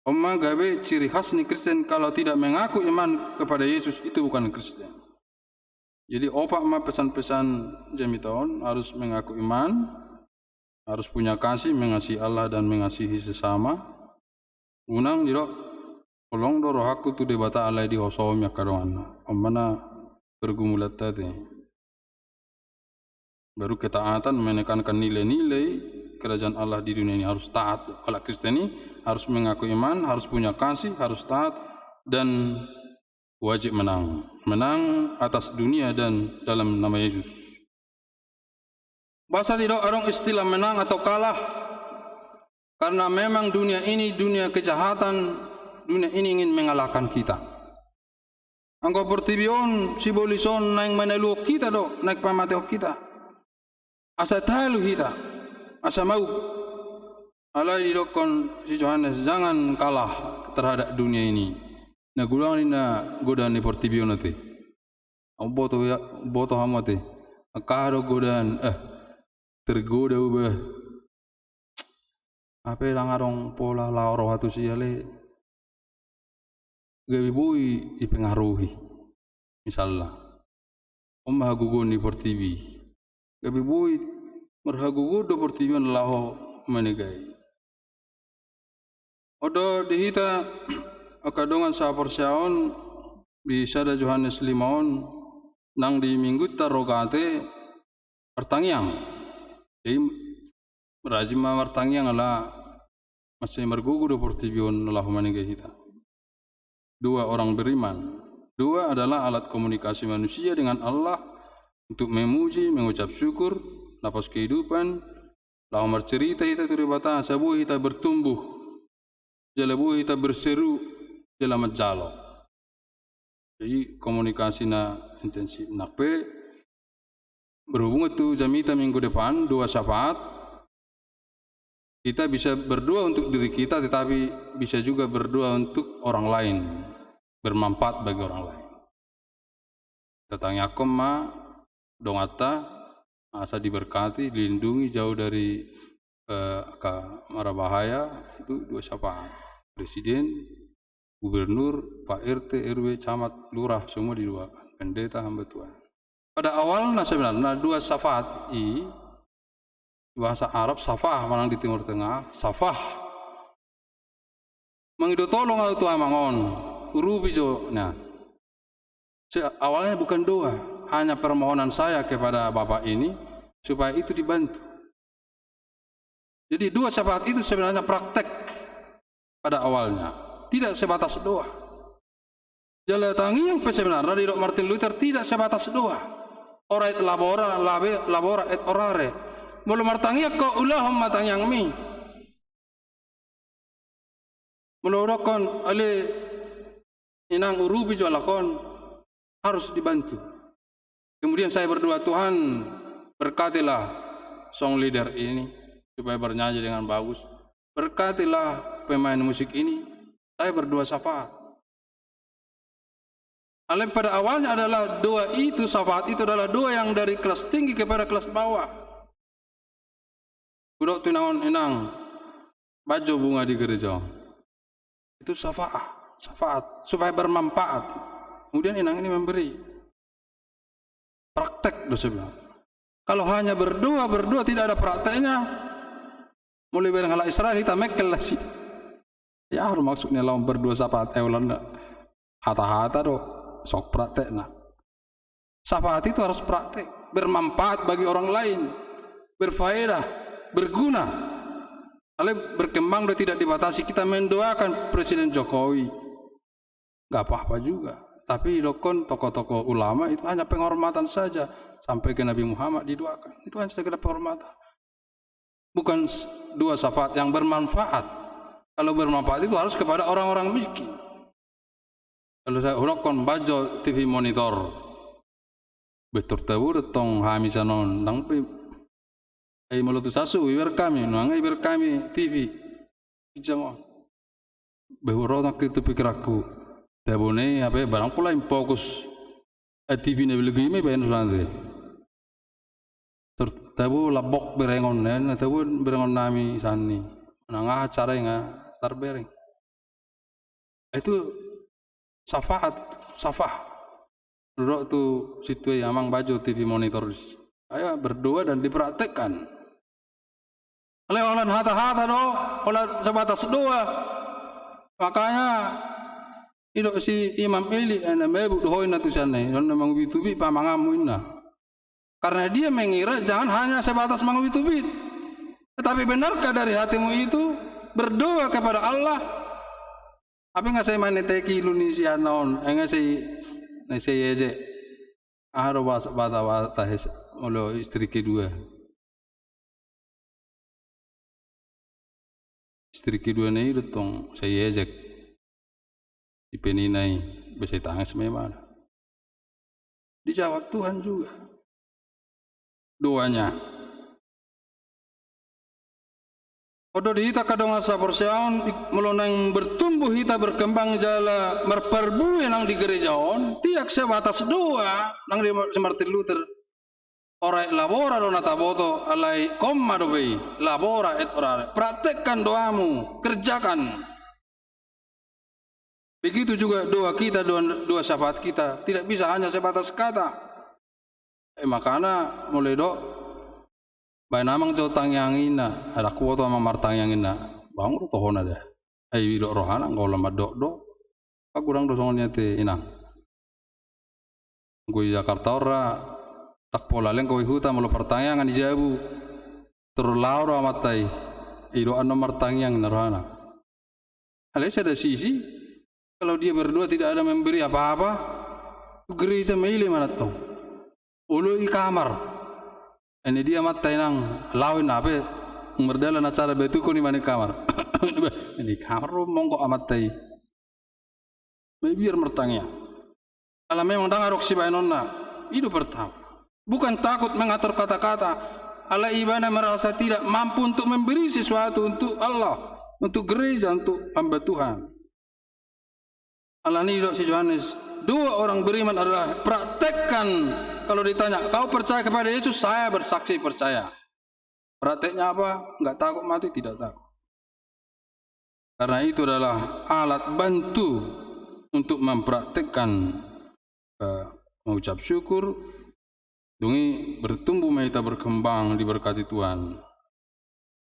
Oma gawe ciri khas ni Kristen kalau tidak mengaku iman kepada Yesus itu bukan Kristen. Jadi opak mah pesan-pesan jami tahun harus mengaku iman. Harus punya kasih, mengasihi Allah dan mengasihi sesama. Unang diro, tolong do rohaku tu debata Allah di hosom ya karongan. Omana bergumulat tadi. Baru ketaatan menekankan nilai-nilai kerajaan Allah di dunia ini harus taat. Kalau Kristen ini harus mengaku iman, harus punya kasih, harus taat dan wajib menang. Menang atas dunia dan dalam nama Yesus. Bahasa tidak orang istilah menang atau kalah karena memang dunia ini dunia kejahatan, dunia ini ingin mengalahkan kita. Angko pertibion si bolison naik menelu kita do, naik pamateo kita. Asa talu kita, asa mau. Alai didokon si Yohanes jangan kalah terhadap dunia ini. Na gulang ni na godaan ni pertibion nanti. Ang boto hamate. Akaro godaan tergoda ubah apa lang arong pola lauro hatu siyale gabi boy dipengaruhi misalnya mahagugon di portivi gabi boy merhagugon do portivian laho menegay odo dihita akadongan sa porsyaon di sada Yohanes 5 nang di minggu tarogate pertangiang. Jadi rajima martangiang ala masih mergugu do portibion Allah meninggal kita. Dua orang beriman. Dua adalah alat komunikasi manusia dengan Allah untuk memuji, mengucap syukur, nafas kehidupan. Lalu bercerita kita turibata, sabu kita bertumbuh, jalabu kita berseru, dalam jalo. Jadi komunikasi na intensif. Nakpe berhubung itu jamita minggu depan 2 syafaat kita bisa berdoa untuk diri kita tetapi bisa juga berdoa untuk orang lain bermanfaat bagi orang lain. Tentang yakum ma dongata asa diberkati dilindungi jauh dari mara bahaya itu 2 syafaat. Presiden, gubernur, Pak RT, RW, camat, lurah semua didoakan. Pendeta hamba Tuhan. Pada awalnya sebenarnya dua syafaat i bahasa Arab safah manang di Timur Tengah safah mangido tolong atau tua mangon urubi jo. Nah, awalnya bukan doa, hanya permohonan saya kepada Bapak ini supaya itu dibantu. Jadi dua syafaat itu sebenarnya praktek pada awalnya, tidak sebatas doa. Jalatangi yang sebenarnya di Dr. Martin Luther tidak sebatas doa. Ora et labora et orare. Mulu martangi ko ulahum matang mi. Mulu rokon ale inang urubi jalakon harus dibantu. Kemudian saya berdoa, Tuhan berkatilah song leader ini supaya bernyanyi dengan bagus. Berkatilah pemain musik ini. Saya berdoa syafaat. Alem pada awalnya adalah doa itu, syafaat itu adalah doa yang dari kelas tinggi kepada kelas bawah. Budok tunaon inang baju bunga di gereja. Itu syafaat supaya bermanfaat. Kemudian inang ini memberi. Praktek dosa bilang. Kalau hanya berdoa tidak ada prakteknya. Mulai bareng hal Israel kita mekel lah sih. Ya harus maksudnya lawan berdoa syafaat Eulanda. Hata-hata doh. Sok praktek nak. Syafaat itu harus praktek, bermanfaat bagi orang lain, berfaedah, berguna. Kalau berkembang dan tidak dibatasi, kita mendoakan Presiden Jokowi, nggak apa-apa juga. Tapi dokon tokoh-tokoh ulama itu hanya penghormatan saja, sampai ke Nabi Muhammad didoakan. Itu hanya sekedar penghormatan. Bukan dua syafaat yang bermanfaat. Kalau bermanfaat itu harus kepada orang-orang miskin. Kalau saya urokon bajo TV monitor, betul tahu retong hamisanon, tang pe, malutu sasu iber kami, nuangai iber kami TV, jangan, behuro nak itu pikir aku, tabune apa barang pula yang fokus, TV ni belagi me bayan nanti, tabu labok berengon, tabu berengon nami sani, nangah cara yang terbereng, itu safah duduk tu situ amang baju TV monitor ayo berdoa dan dipraktekkan oleh orang hata-hata doh oleh sebatas doa. Makanya itu si Imam Eli mebu dohoin tu sana memang bitubi pamangamu inna karena dia mengira jangan hanya sebatas mangwitubit tetapi benarkah dari hatimu itu berdoa kepada Allah. Apa nggak saya maneteki Indonesia non? Enggak saya aja. Ahro bata mulu istri kedua. Istri kedua ni datang saya aja. Dipeninai bisa tangan memang. Dijawab Tuhan juga. Doanya. Odo hita kadang asa persiaon melonang bertumbuh hita berkembang jala merperbue nang di gerejaon tidak sebatas doa nang di Martin Luther orai labora do nataboto alai komma do bei labora et orare praktekkan doamu kerjakan. Begitu juga doa kita doa syafaat kita tidak bisa hanya sebatas kata. Makanya mulai bayi namang jauh tangyangina, ada kuota mamar tangyangina, bangun tohon ada. Ayo dok rohana, ngau lama dok. Aku kurang dosongnya te ina. Gue Jakarta ora, tak pola leng kau hutan malu pertanyaan di Jabu, terlalu amatai. Ido anu martangyang rohana. Alis ada sisi, kalau dia berdua tidak ada memberi apa-apa, gereja meili mana tong, ulu i kamar. Ini dia mata nang lawin apa merdalan acara betu ko ni mana kamar. Ini kamar mongko amatai. Biar mertangnya. Kalau memang dangarok si bainonna, itu pertama. Bukan takut mengatur kata-kata. Ala ibana merasa tidak mampu untuk memberi sesuatu untuk Allah, untuk gereja, untuk hamba Tuhan. Allah ni si Yohanes, dua orang beriman adalah praktekkan. Kalau ditanya, kau percaya kepada Yesus? Saya bersaksi percaya. Prakteknya apa? Enggak takut mati, tidak takut. Karena itu adalah alat bantu untuk mempraktekkan mengucap syukur, Dungi bertumbuh kita berkembang diberkati Tuhan.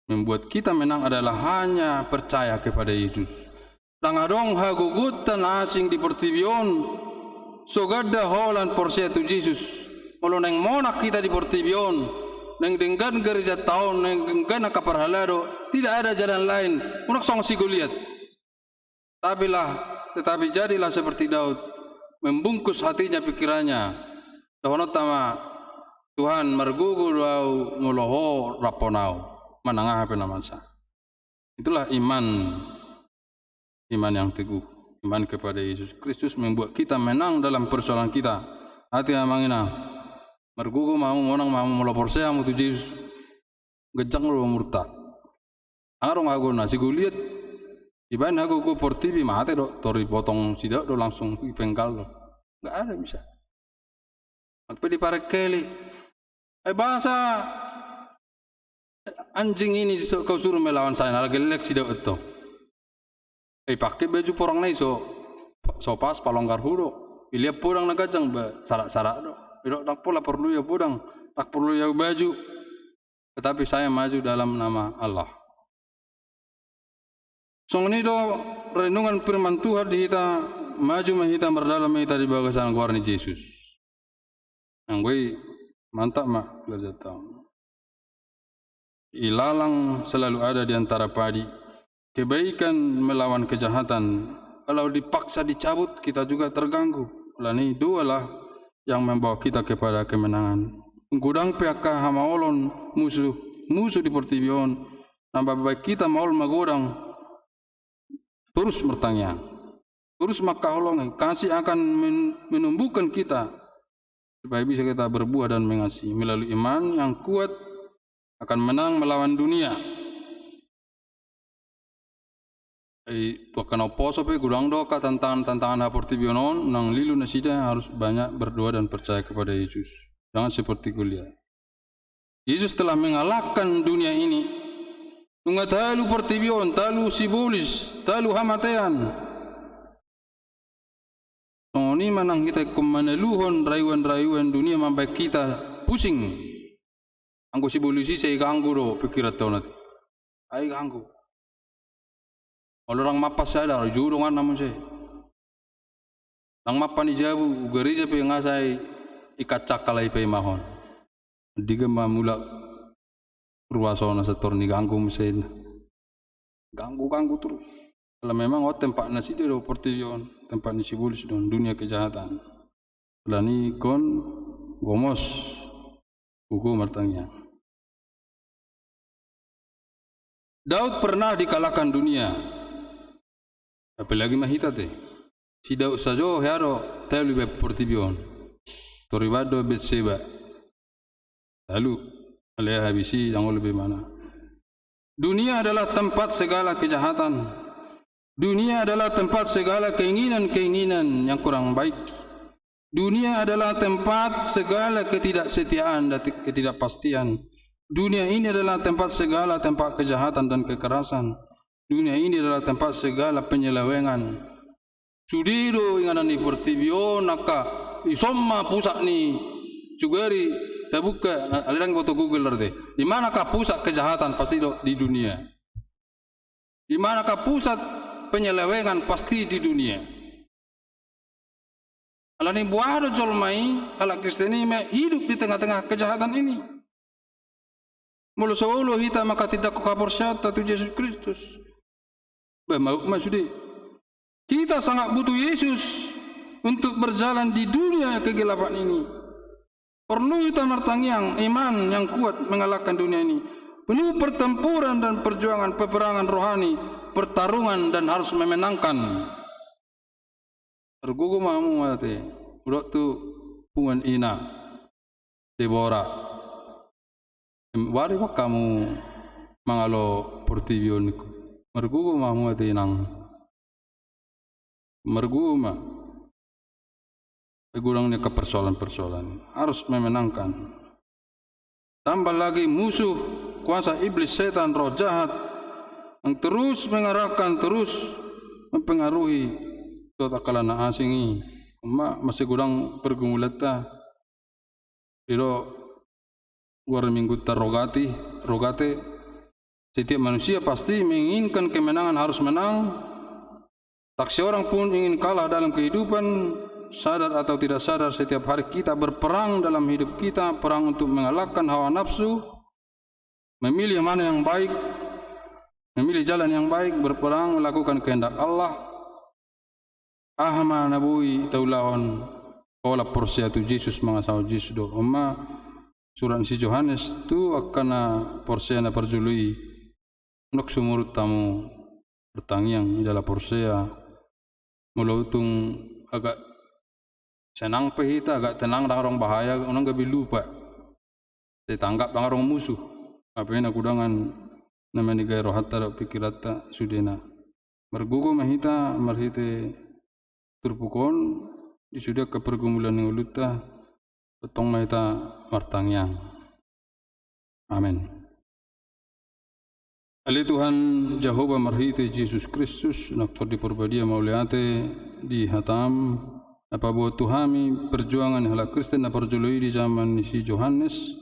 Membuat kita menang adalah hanya percaya kepada Yesus. Dangadong hagugutan asing di Portibion. So gada holan porsia tu Yesus. Molo neng monak kita di Portibion. Neng denggan gereja tahun, neng denggan kaparhalado. Tidak ada jalan lain. Unak song si Goliat. Tetapi jadilah seperti Daud. Membungkus hatinya pikirannya. Dahonot tama Tuhan mergugu dau muloho raponau. Manangah apa namanya. Itulah iman yang teguh, iman kepada Yesus Kristus membuat kita menang dalam persoalan kita. Hati amangina mergugu mau monang mau melopor saya mau tujuh gejang lo murtad. Arong aku nasi Goliat iban aku portibi mate do tori potong sidak do langsung penggal do. Enggak ada bisa. Apa di parekeli bahasa anjing ini kau suruh melawan saya lagi lek sidak itu. Pakai baju porang nai so pas palonggar huro. Pilih podang nagajang sarak-sarak do. Tidak tak pula perlu ya podang, tak perlu ya baju. Tetapi saya maju dalam nama Allah. Song ini do renungan firman Tuhan di kita maju mahita berdalam mahita di bagasan guarni Yesus. Angoi mantap mak belajar tahu. Ilalang selalu ada di antara padi. Kebaikan melawan kejahatan. Kalau dipaksa dicabut, kita juga terganggu. Ini dualah yang membawa kita kepada kemenangan. Gudang PK hamaolon musuh di Portibion. Nambah baik kita maul magodang. Terus bertanya. Terus maka holong kasih akan menumbuhkan kita supaya bisa kita berbuah dan mengasihi melalui iman yang kuat. Akan menang melawan dunia. Tuakan oposo pe gudang doka tantangan Portibionon nang lilu nasida harus banyak berdoa dan percaya kepada Yesus. Jangan seperti Goliat. Yesus telah mengalahkan dunia ini. Tungat talu Portibion, talu Sibulis, talu Hamatean. Ini manang kita kemanaluhon rayuan dunia sampai kita pusing. Anggo si polisi saya ganggu do pikiran tahu nanti. Ay ganggu. Orang mapas saya dah jurungan namun saya. Lang mapan ijabu gereja pe ngasai ikat cakalai pe mahon. Diga mamula ruasona setor ni ganggu mesin. Ganggu terus. Kalau memang tempat nasi dia do Portibion, tempat nasi bulis do dunia kejahatan. Lani kon gomos hukum artanya. Daud pernah dikalahkan dunia. Apalagi mahita teh. Si Daud sajo haro telu be Portibion. Toribado Betseba. Lalu alih habisi yang lebih mana. Dunia adalah tempat segala kejahatan. Dunia adalah tempat segala keinginan-keinginan yang kurang baik. Dunia adalah tempat segala ketidaksetiaan dan ketidakpastian. Dunia ini adalah tempat segala tempat kejahatan dan kekerasan. Dunia ini adalah tempat segala penyelewengan. Sudiro inganan di Portibion naka isomma pusat ni cugari terbuka aliran foto Google deh. Di manakah pusat kejahatan pasti di dunia. Di manakah pusat penyelewengan pasti di dunia. Alani buah jolmai ala Kristeni hidup di tengah-tengah kejahatan ini. Mula sawulo hita maka tidak kabur syata tu Yesus Kristus. Maksudnya kita sangat butuh Yesus untuk berjalan di dunia kegelapan ini. Perlu kita martangiang iman yang kuat mengalahkan dunia ini. Penuh pertempuran dan perjuangan peperangan rohani, pertarungan dan harus memenangkan. Tergugu mamu mati. Udah tu pungan ina Deborah. Wari wak kamu mangalo Portibion niku. Mergugu mamu mati nang. Mergugu mah. Gurangnya ke persoalan-persoalan harus memenangkan. Tambah lagi musuh kuasa iblis setan roh jahat yang terus mengarahkan terus mempengaruhi kota kalana asing ini. Masih kurang pergumulata Iro gua minggu rogate setiap manusia pasti menginginkan kemenangan, harus menang. Tak seorang pun ingin kalah dalam kehidupan, sadar atau tidak sadar. Setiap hari kita berperang dalam hidup kita, perang untuk mengalahkan hawa nafsu, memilih mana yang baik, memilih jalan yang baik, berperang melakukan kehendak Allah. Ahma nabui taulaon ola porsiatu Yesus mengasau Yesus do amma surat si Yohanes tu akan porsiana perjului nok sumurut tamu bertangiang jala porsea melutung agak senang pehita agak tenang orang bahaya orang gabi lupa ditanggap orang musuh apa yang aku dengan namanya gaya rohata pikirata sudena mergugo mahita marhite turpukon disudah ke pergumulan yang luta petong mahita martangiang. Amin. Ali Tuhan Jehovah marhite Yesus Kristus naktor di perbadia mauliate di hatam apa buat Tuhami perjuangan hala Kristen na perjului di zaman si Yohanes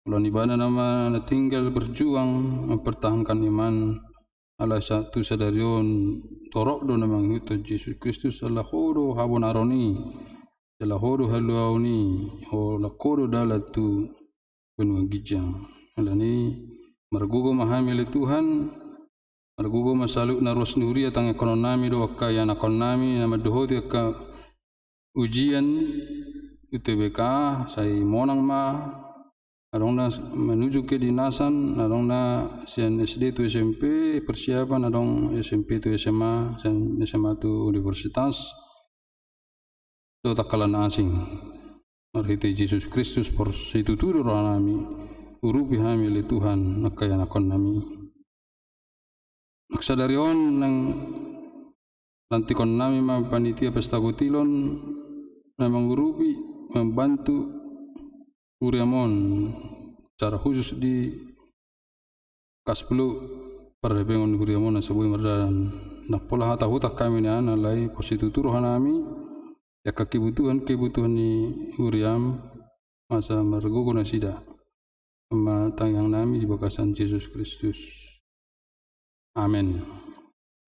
ulan ibana nama na tinggal berjuang mempertahankan iman ala satu sadarion torok do namang hito Yesus Kristus ala horo habon aroni ala horo haluauni ho la kodo dalatu benua gijang ala ni margugo mahamili Tuhan margugo masaluk na ros nuria tang ekonomi do akka yana ekonomi na madohoti akka ujian UTBK sai monang ma arong na menuju ke dinasan arong na sian SD tu SMP persiapan arong SMP tu SMA dan SMA tu universitas do takalan asing marhite Yesus Kristus por situ turu rohanami urupi hamil Tuhan nakaya nakon nami naksadarion nang lantikon nami ma panitia pesta gutilon memang urupi membantu uriamon secara khusus di Kas 10 perrebengon uriamon sebuah merdan nak pola hata hutak kami ni ana lai positu turuhan nami ya kebutuhan ni uriam masa mergogo nasida sama tangyang nami di bakasan Yesus Kristus. Amin.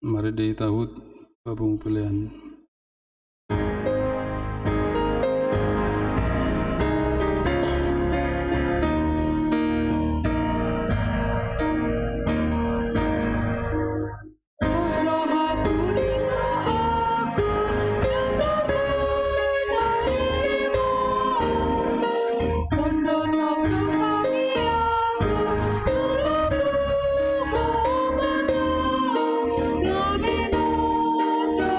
Mari di tahut babung pilihan. Nabi Musa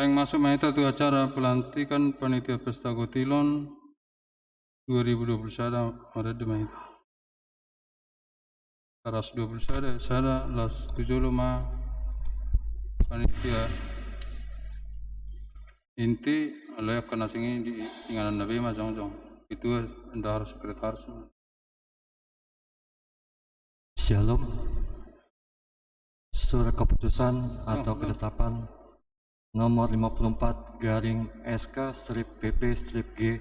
Yang masuk mahita itu acara pelantikan panitia pesta Gotilon 2020 ada di mahita. Karas 20 sada las 7 lima panitia inti alayak kena singi di tinggalan nabi macam itu endahar sekretaris. Shalom. Surat keputusan atau ketetapan nomor 54 garing SK strip PP strip G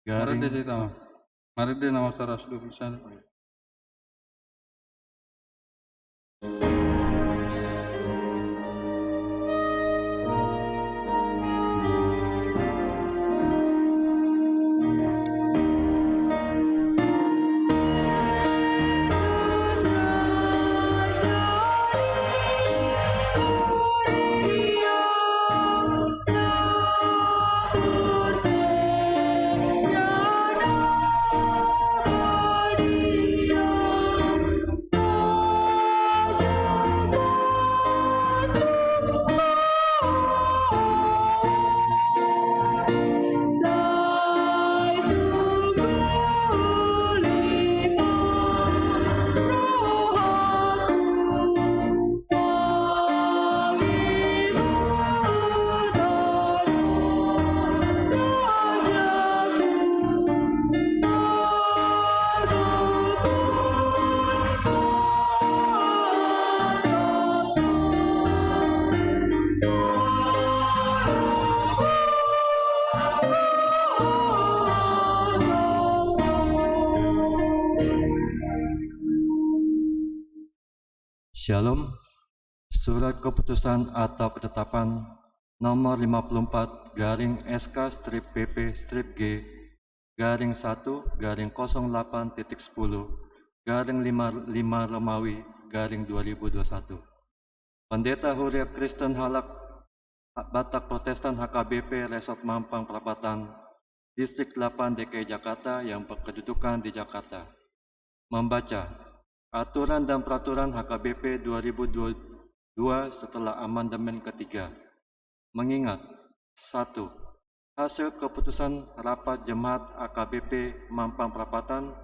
garing Mari dia tahu. Mari dia nama saras 20 sada. Shalom. Surat keputusan atau ketetapan nomor 54 garing SK strip PP strip G garing 1 garing 08.10 garing 55 Romawi garing 2021. Pendeta Huriap Kristen Halak Batak Protestan HKBP Resort Mampang Perapatan Distrik 8 DKI Jakarta yang berkedudukan di Jakarta membaca Aturan dan Peraturan HKBP 2022 setelah amandemen ketiga. Mengingat 1. Hasil keputusan rapat Jemaat AKBP Mampang Perapatan,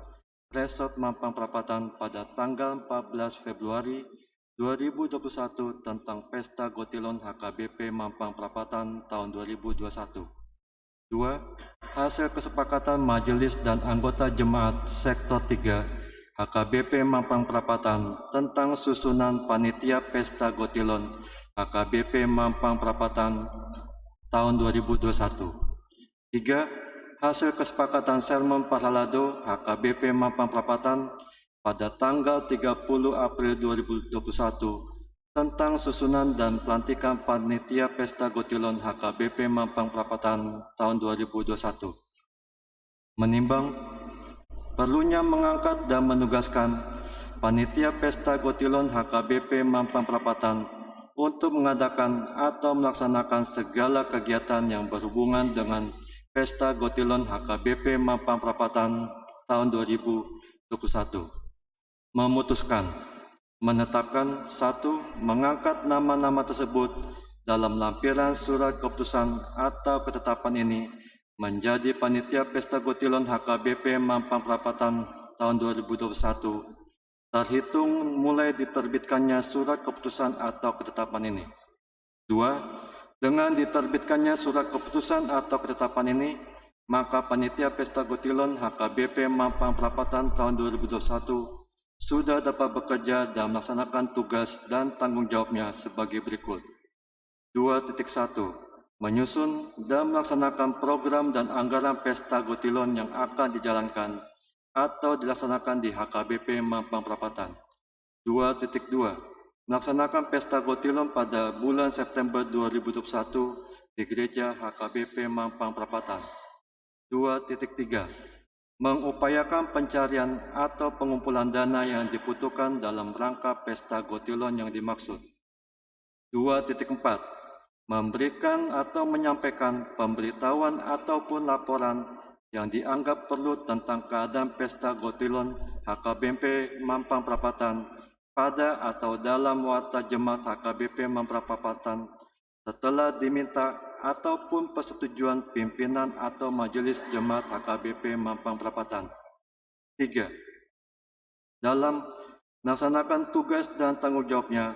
Resort Mampang Perapatan pada tanggal 14 Februari 2021 tentang Pesta Gotilon HKBP Mampang Perapatan tahun 2021. 2. Hasil kesepakatan Majelis dan anggota Jemaat Sektor 3 HKBP Mampang Perapatan tentang susunan Panitia Pesta Gotilon HKBP Mampang Perapatan tahun 2021. 3. Hasil kesepakatan Sermon Paralado HKBP Mampang Perapatan pada tanggal 30 April 2021 tentang susunan dan pelantikan Panitia Pesta Gotilon HKBP Mampang Perapatan tahun 2021. Menimbang perlunya mengangkat dan menugaskan Panitia Pesta Gotilon HKBP Mampang Perapatan untuk mengadakan atau melaksanakan segala kegiatan yang berhubungan dengan Pesta Gotilon HKBP Mampang Perapatan tahun 2021. Memutuskan menetapkan 1. Mengangkat nama-nama tersebut dalam lampiran surat keputusan atau ketetapan ini menjadi Panitia Pesta Gotilon HKBP Mampang Perapatan tahun 2021 terhitung mulai diterbitkannya surat keputusan atau ketetapan ini. 2. Dengan diterbitkannya surat keputusan atau ketetapan ini, maka Panitia Pesta Gotilon HKBP Mampang Perapatan tahun 2021 sudah dapat bekerja dan melaksanakan tugas dan tanggung jawabnya sebagai berikut. 2.1 Menyusun dan melaksanakan program dan anggaran Pesta Gotilon yang akan dijalankan atau dilaksanakan di HKBP Mampang Perapatan. 2.2 Melaksanakan Pesta Gotilon pada bulan September 2021 di Gereja HKBP Mampang Perapatan. 2.3 Mengupayakan pencarian atau pengumpulan dana yang dibutuhkan dalam rangka Pesta Gotilon yang dimaksud. 2.4 Memberikan atau menyampaikan pemberitahuan ataupun laporan yang dianggap perlu tentang keadaan Pesta Gotilon HKBP Mampang Perapatan pada atau dalam warta Jemaat HKBP Mampang Perapatan setelah diminta ataupun persetujuan pimpinan atau majelis jemaat HKBP Mampang Perapatan. 3. Dalam melaksanakan tugas dan tanggung jawabnya,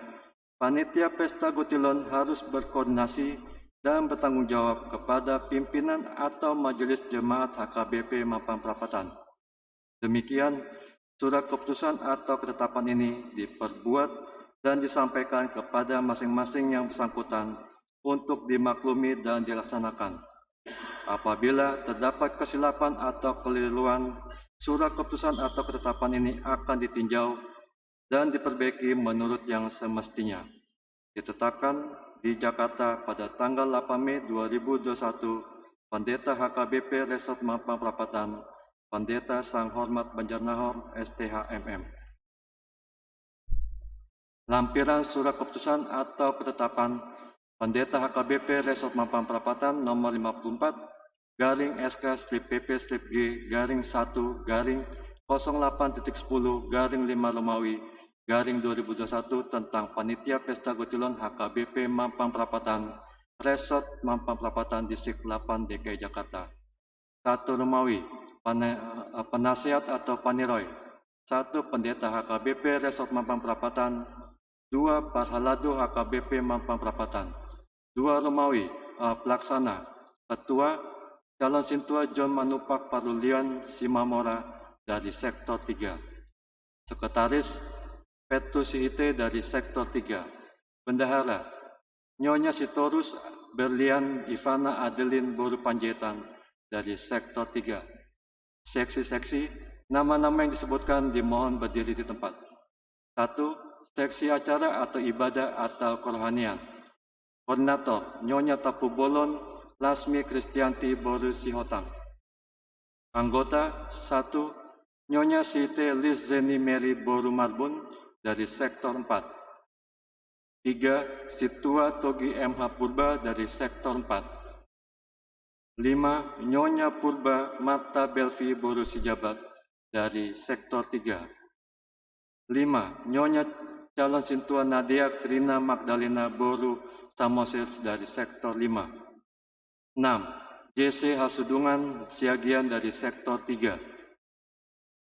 panitia Pesta Gotilon harus berkoordinasi dan bertanggung jawab kepada pimpinan atau majelis jemaat HKBP Mampang Perapatan. Demikian, surat keputusan atau ketetapan ini diperbuat dan disampaikan kepada masing-masing yang bersangkutan untuk dimaklumi dan dilaksanakan. Apabila terdapat kesilapan atau keliruan, surat keputusan atau ketetapan ini akan ditinjau dan diperbaiki menurut yang semestinya. Ditetapkan di Jakarta pada tanggal 8 Mei 2021, Pendeta HKBP Resort Mampang Perapatan, Pendeta Sang Hormat Banjarnahor STHMM. Lampiran surat keputusan atau ketetapan Pendeta HKBP Resort Mampang Perapatan nomor 54 garing SK strip PP strip G garing 1 garing 08.10 garing 5 Romawi garing 2021 tentang Panitia Pesta Gotilon HKBP Mampang Perapatan Resort Mampang Perapatan Distrik 8 DKI Jakarta. 1 Romawi, penasihat atau paniroy. 1 Pendeta HKBP Resort Mampang Perapatan. 2 Parhalado HKBP Mampang Perapatan. 2 Romawi, pelaksana. Ketua, calon Sintua John Manupak Parulian Simamora dari Sektor 3. Sekretaris, Petrus Sihite dari Sektor 3. Bendahara, Nyonya Sitorus Berlian Ivana Adeline Boru Panjaitan dari Sektor 3. Seksi-seksi, nama-nama yang disebutkan dimohon berdiri di tempat. 1. Seksi acara atau ibadah atau kerohanian. Koordinator, Nyonya Tapu Bolon Lasmi Kristianti Boru Sihotang. Anggota 1. Nyonya Siti Liz Zeni Mary Boru Marbun dari Sektor 4. 3. Situa Togi MH Purba dari Sektor 4. 5. Nyonya Purba Marta Belvi Boru Sijabat dari Sektor 3. 5. Nyonya calon Sintua Nadia Krina Magdalena Boru Samosir dari Sektor 5. 6. JC Hasudungan Siagian dari Sektor 3.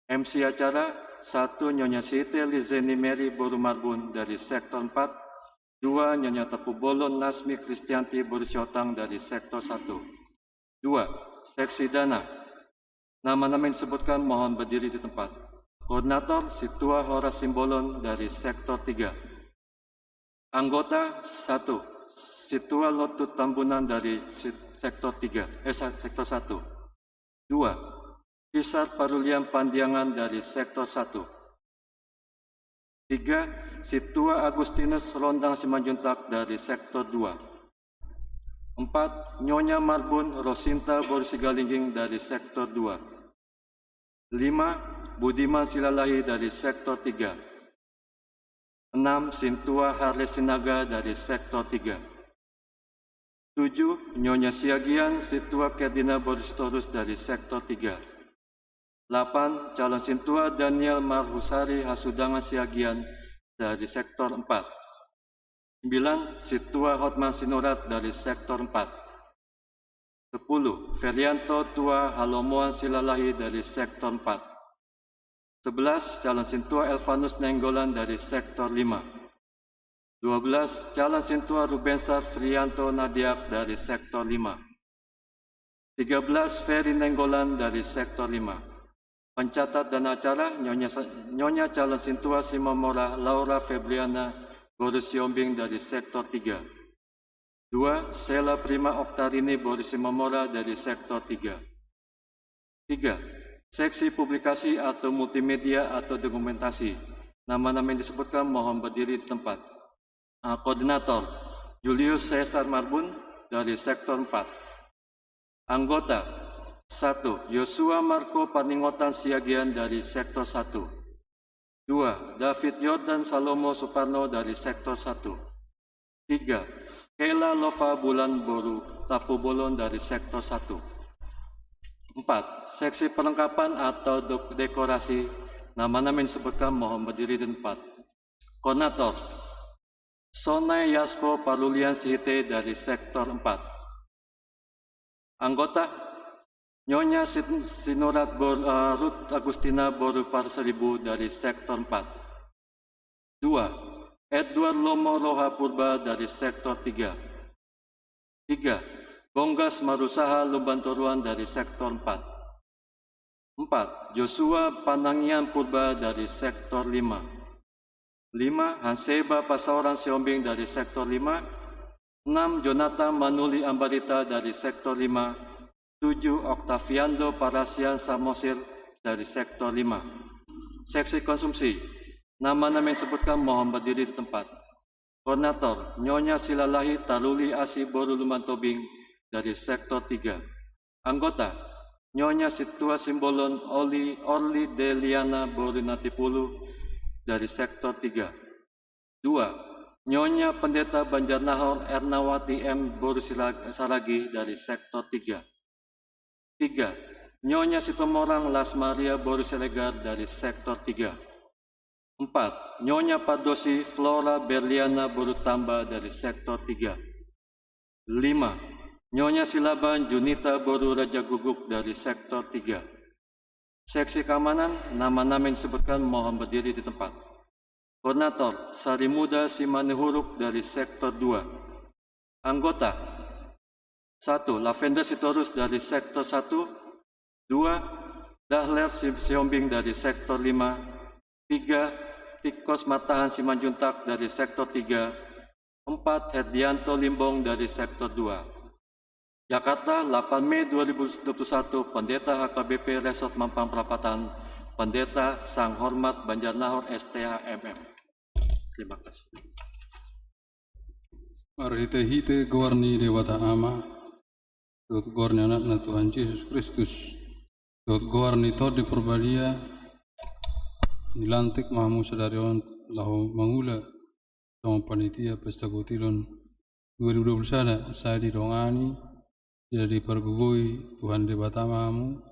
MC acara 1. Nyonya Siti Lizeni Mary Boru Marbun dari Sektor 4. 2. Nyonya Tepu Bolon Nasmi Kristianti Boru Siotang dari Sektor 1. 2. Seksi dana. Nama-nama yang disebutkan mohon berdiri di tempat. Koordinator Situa Horas Simbolon dari Sektor 3. Anggota 1. Situa Lotut Tambunan dari Sektor 3, Sektor 1. 2. Pisar Parulian Pandiangan dari Sektor 1. 3. Situa Agustinus Rondang Simanjuntak dari Sektor 2. 4. Nyonya Marbun Rosinta Borsigalingging dari Sektor 2. 5. Budiman Silalahi dari Sektor 3. 6. Sintua Harles Sinaga dari Sektor 3. 7. Nyonya Siagian Situa Kerdina Boristorus dari Sektor 3. 8. Calon Sintua Daniel Marhusari Hasudangan Siagian dari Sektor 4. 9. Situa Hotman Sinurat dari Sektor 4. 10. Ferianto Tua Halomoan Silalahi dari Sektor 4. 11. Calon Sintua Elvanus Nenggolan dari Sektor 5. 12. Calon Sintua Rubensar Frianto Nadiak dari Sektor 5. 13. Ferry Nenggolan dari Sektor 5. Pencatat dan acara Nyonya calon Sintua Simamora Laura Febriana Boris Siombing dari Sektor 3. 2. Sela Prima Oktarini Boris Simamora dari Sektor 3. 3. Seksi publikasi atau multimedia atau dokumentasi. Nama-nama yang disebutkan mohon berdiri di tempat. Koordinator Julius Caesar Marbun dari Sektor 4. Anggota 1. Yosua Marco Paningotan Siagian dari Sektor 1. 2. David Yordan Salomo Suparno dari Sektor 1. 3. Kela Lova Bulan Boru Tapu Bolon dari Sektor 1. 4. Seksi perlengkapan atau dekorasi. Nama-nama yang disebutkan mohon berdiri di tempat. Koordinator Sonai Yasko Parulian Sihite dari Sektor 4. Anggota Nyonya Sinorat Ruth Agustina Boru Parseribu dari Sektor 4. 2. Edward Lomo Roha Purba dari Sektor 3. 3. Bonggas Marusaha Lumbantoruan dari Sektor 4. 4. Joshua Panangian Purba dari Sektor 5. 5. Hanseba Pasaoran Siombing dari Sektor 5. 6. Jonathan Manuli Ambarita dari Sektor 5. 7. Octaviando Parasian Samosir dari Sektor 5. Seksi konsumsi. Nama-nama yang disebutkan mohon berdiri di tempat. Koordinator Nyonya Silalahi Taruli Asi Boru Lumantobing dari Sektor 3. Anggota Nyonya Situa Simbolon Orli Deliana Boru Natipulu dari Sektor 3. 2. Nyonya Pendeta Banjarnahor Ernawati M. Boru Saragi dari Sektor 3. 3. Nyonya Sitomorang Las Maria Boru Selegar dari Sektor 3. 4. Nyonya Pardosi Flora Berliana Boru Tamba dari Sektor 3. 5. Nyonya Silaban Junita Boru Raja Guguk dari Sektor 3. Seksi keamanan, nama-nama yang disebutkan mohon berdiri di tempat. Koordinator Sari Muda Simanihuruk dari Sektor 2. Anggota 1. Lavender Sitorus dari Sektor 1. 2. Dahler Siombing dari Sektor 5. 3. Tikos Matahan Simanjuntak dari Sektor 3. 4. Herdianto Limbong dari Sektor 2. Jakarta, 8 Mei 2021, Pendeta HKBP Resort Mampang Perapatan, Pendeta Sang Hormat Banjarnahor STH MM. Terima kasih. Marhite-hite gorni dewata ama, dot gorni anakna Tuhan Yesus Kristus, dot gorni to di perbadia, nilantik mahamu sadarion lahu mangula, sama panitia pesta gotilon 2021 saya didongani, jadi pergugui Tuhan di batamamu,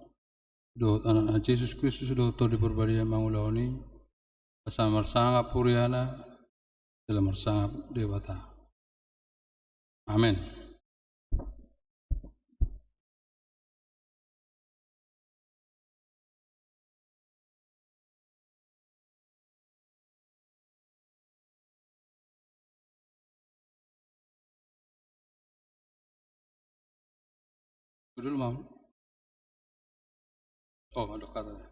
dot anak Yesus Kristus dot to di perbadia mangulaoni, asal marsangap puriana, dalam marsangap dewata. Amin. Betul, Mam? Oh, ada katanya.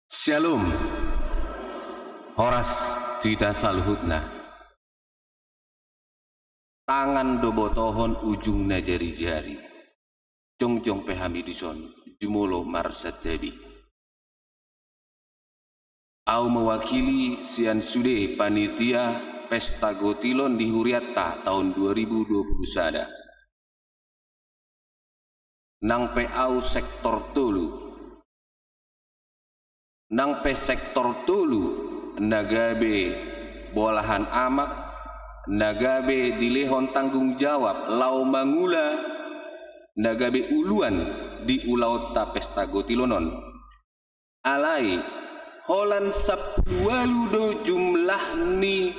Shalom. Horas tidak saluhutna. Tangan dobotohon ujungna jari-jari. Jongjong pehamidison jumulo marsatebi. Au mewakili sian sude panitia pesta gotilon di Huriatta tahun 2020 sada. Nang pe au sektor tolu. Nang pe sektor tolu nagabe bolahan amak nagabe dilehon tanggung jawab lau mangula nagabe uluan di ulauta pesta gotilonon alai holan 10 do jumlah ni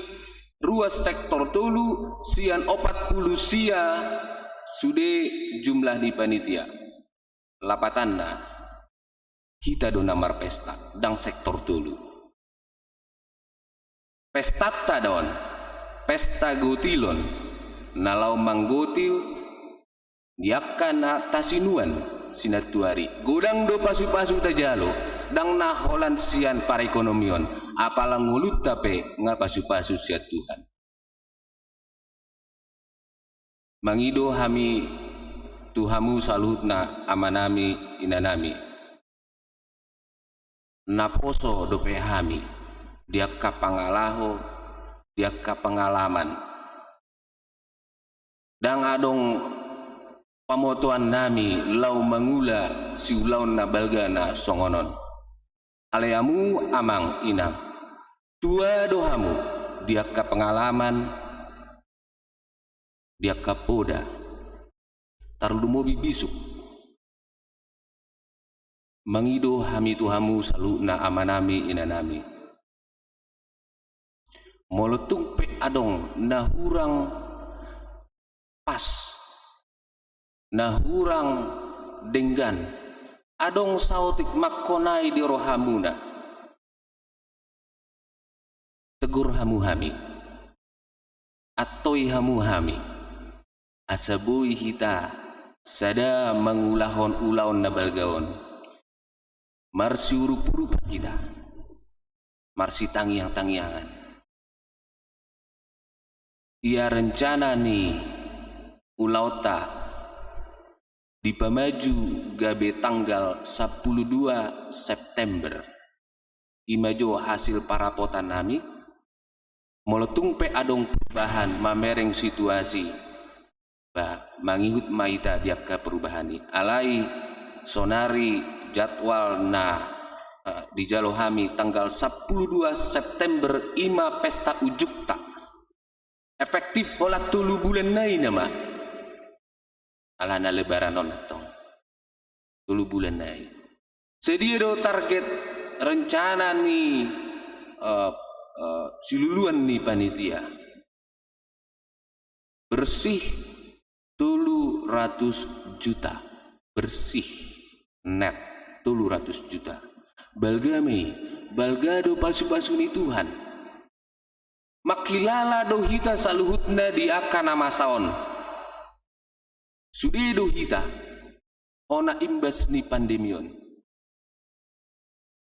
ruas sektor tolu sian 40 sia sude jumlah di panitia lapatanna kita do namar pesta dang sektor tolu pesta tadon pesta gotilon nalau manggotil diakana tasinuan sinatuari godang do pasu-pasu tajalo dang naholan sian parekonomion apalang ngulut tape nga pasu-pasu sia Tuhan mangido hami tuhamu saluhutna amanami inanami naposo dope hami diakka pangalaho diakka pengalaman dang adong pamotuan nami lau mangula siulaun na balgana songonon aleamu amang inam tua dohamu, diakka pengalaman, diakka poda, tarlumo bibisuk, mangido hami tuhamu saluna amanami inanami. Molotung pe adong nahurang pas, nahurang denggan, adong sautik makonai di rohamuna, tegur hamu hami, atoi hamu hami, asabui hita, sada mengulahon ulaon nabalgaon, marsi urup-urup kita, marsi tangiang-tangiangan. Ia rencana ni ulauta di pamaju gabe tanggal 12 September imajo hasil parapotan nami molotung pe adong perubahan mamereng situasi ba mangihut maita diakka perubahan ni alai sonari jadwal na di jalohami tanggal 12 September ima pesta ujukta efektif pola 3 bulan nai nama alana lebaran onatong 3 bulan nai sedia do target rencana ni siluluan ni panitia bersih 300 juta bersih net 300 juta balgame balgado pasu-pasu ni Tuhan makilala dohita saluhutna di akana masaon sudi dohita ona imbas ni pandemion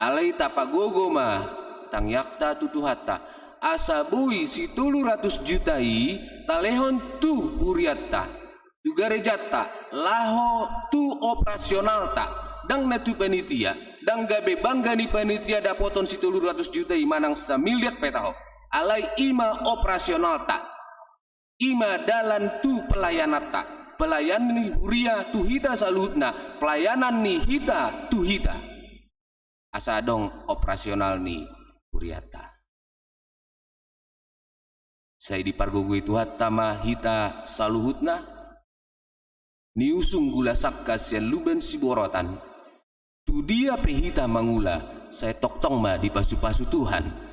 alai tapagogo ma tang yakta tutuhata asabui si 300 jutai talehon tu huriatta juga rejatta laho tu operasional ta dang natu panitia dang gabe bangga ni panitia dapoton si 300 jutai manang samiliat petaho alai ima operasional tak ima dalan tu pelayanan tak pelayanan ni huria tu hita salutna pelayanan ni hita tu hita asa dong operasional ni huriata saya di pargogo itu hatama hita saluhutna ni usung gula sakkas yang luben siborotan tu dia pehita mangula saya toktong ma di pasu-pasu Tuhan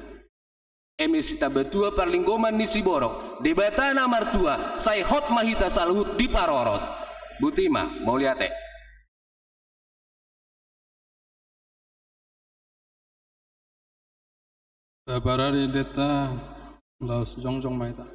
emisita betua parlinggoman ni Siborok debatana martua saya hot mahita saluhut di parorot butima mau lihat Baparari deta laos jong maita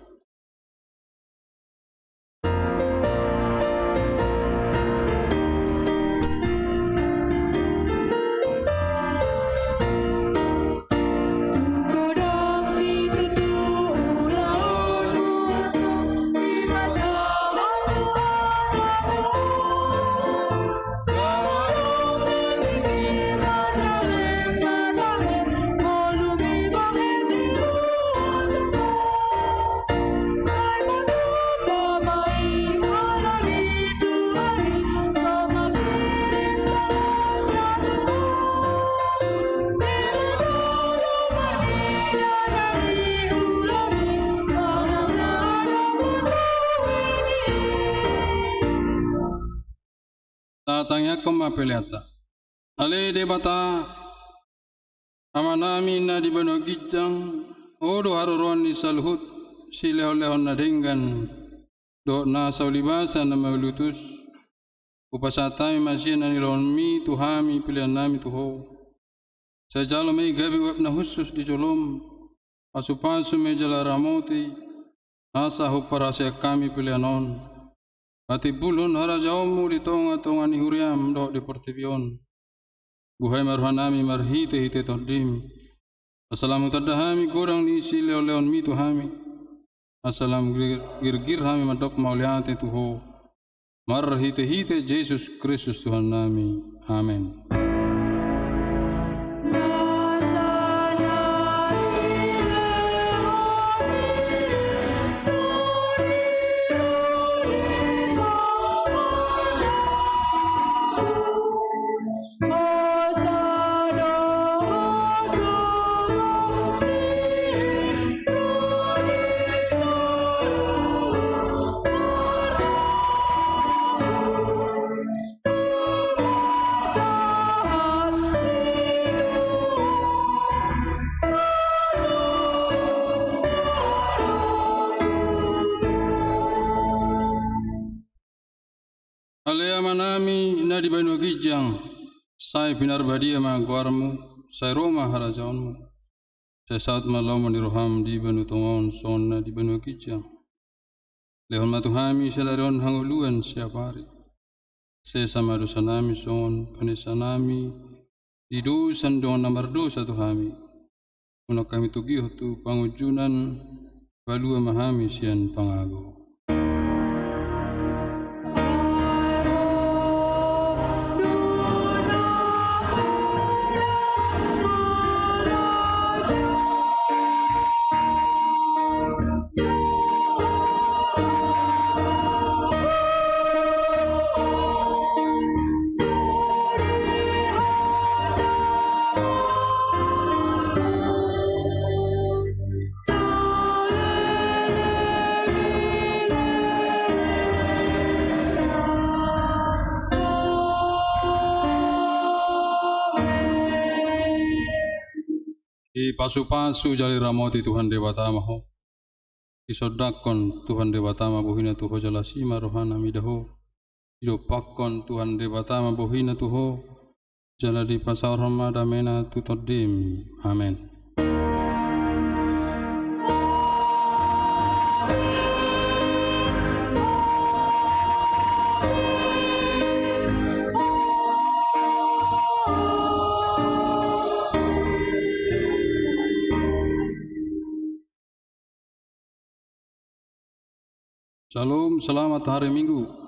tanya kom apeliata ale debata amanami na di bano gijang odo haroron ni salhut silehon na denggan do na saulibasa na maulutus upasatami masih na nilon mi tuhami pilihan nami tuho sa jalo may gabi wap na husus di jolom asupasu may jala ramoti asa huparasya kami pilihanon Ati bulon hara jaumu di tonga ni huriam do di portivion. Buhay marhanami marhite hite tordim. Assalamu tadahami kurang ni si leon mi tuhami. Assalam girgir hami madok mauliate tuho. Marhite hite Jesus Kristus Tuhan nami. Amin. di Banu Gijang, sai pinar badia mangkuarmu, sai Roma harajaonmu. Saya saat malam maniroham di Banu Tongon sona di Banu Gijang. Lehon matuhami selarion hanguluan siapa hari. Saya sama dosa nami son panesa nami di dosan dengan nomor dosa tuhami. Unak kami tugiho tu pangujunan balua mahami sian pangago. Pasu-pasu jali ramoti Tuhan Dewata Maho. Isodakon Tuhan Dewata Mabohina Tuho jalasima rohana midaho. Idopakon Tuhan Dewata Mabohina Tuho jaladi pasar ramada mena tutodim. Amin. Shalom, selamat hari Minggu.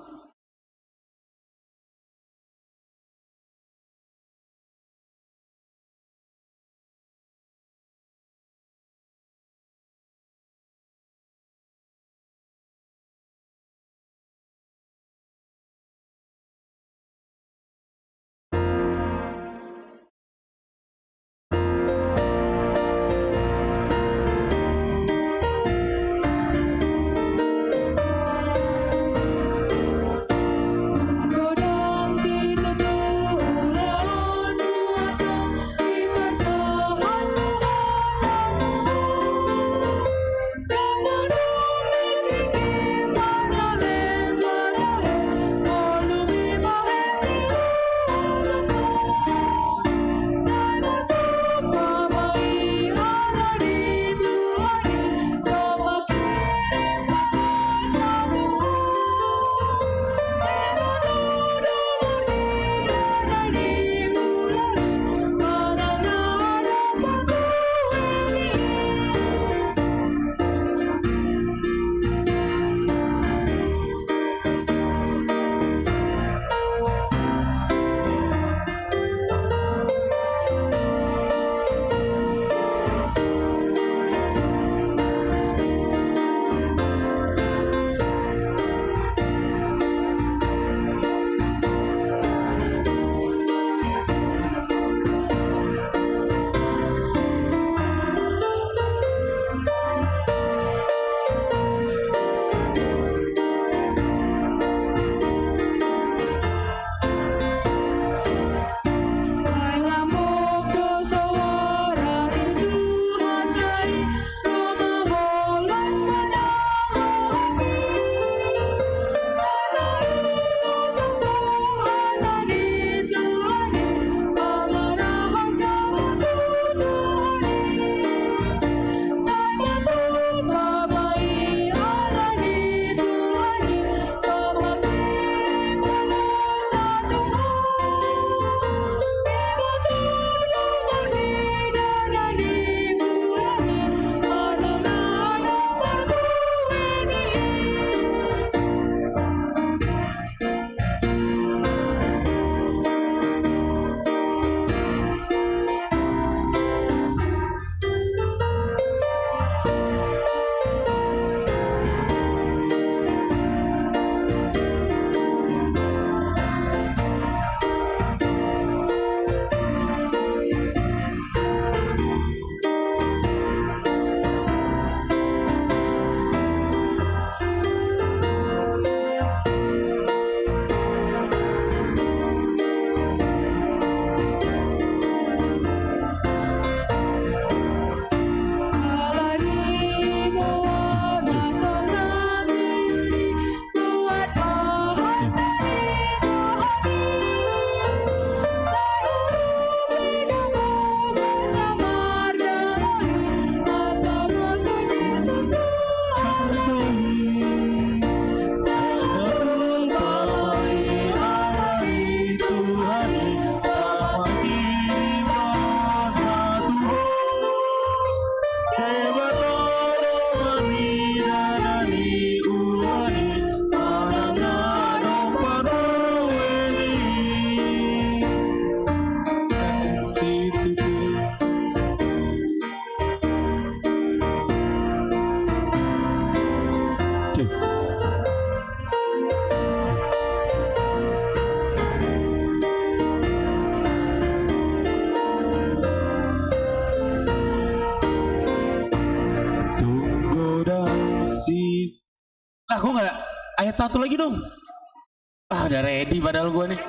Tunggu dan si. Lah kok nggak ayat 1 lagi dong? Ah udah ready padahal gue nih.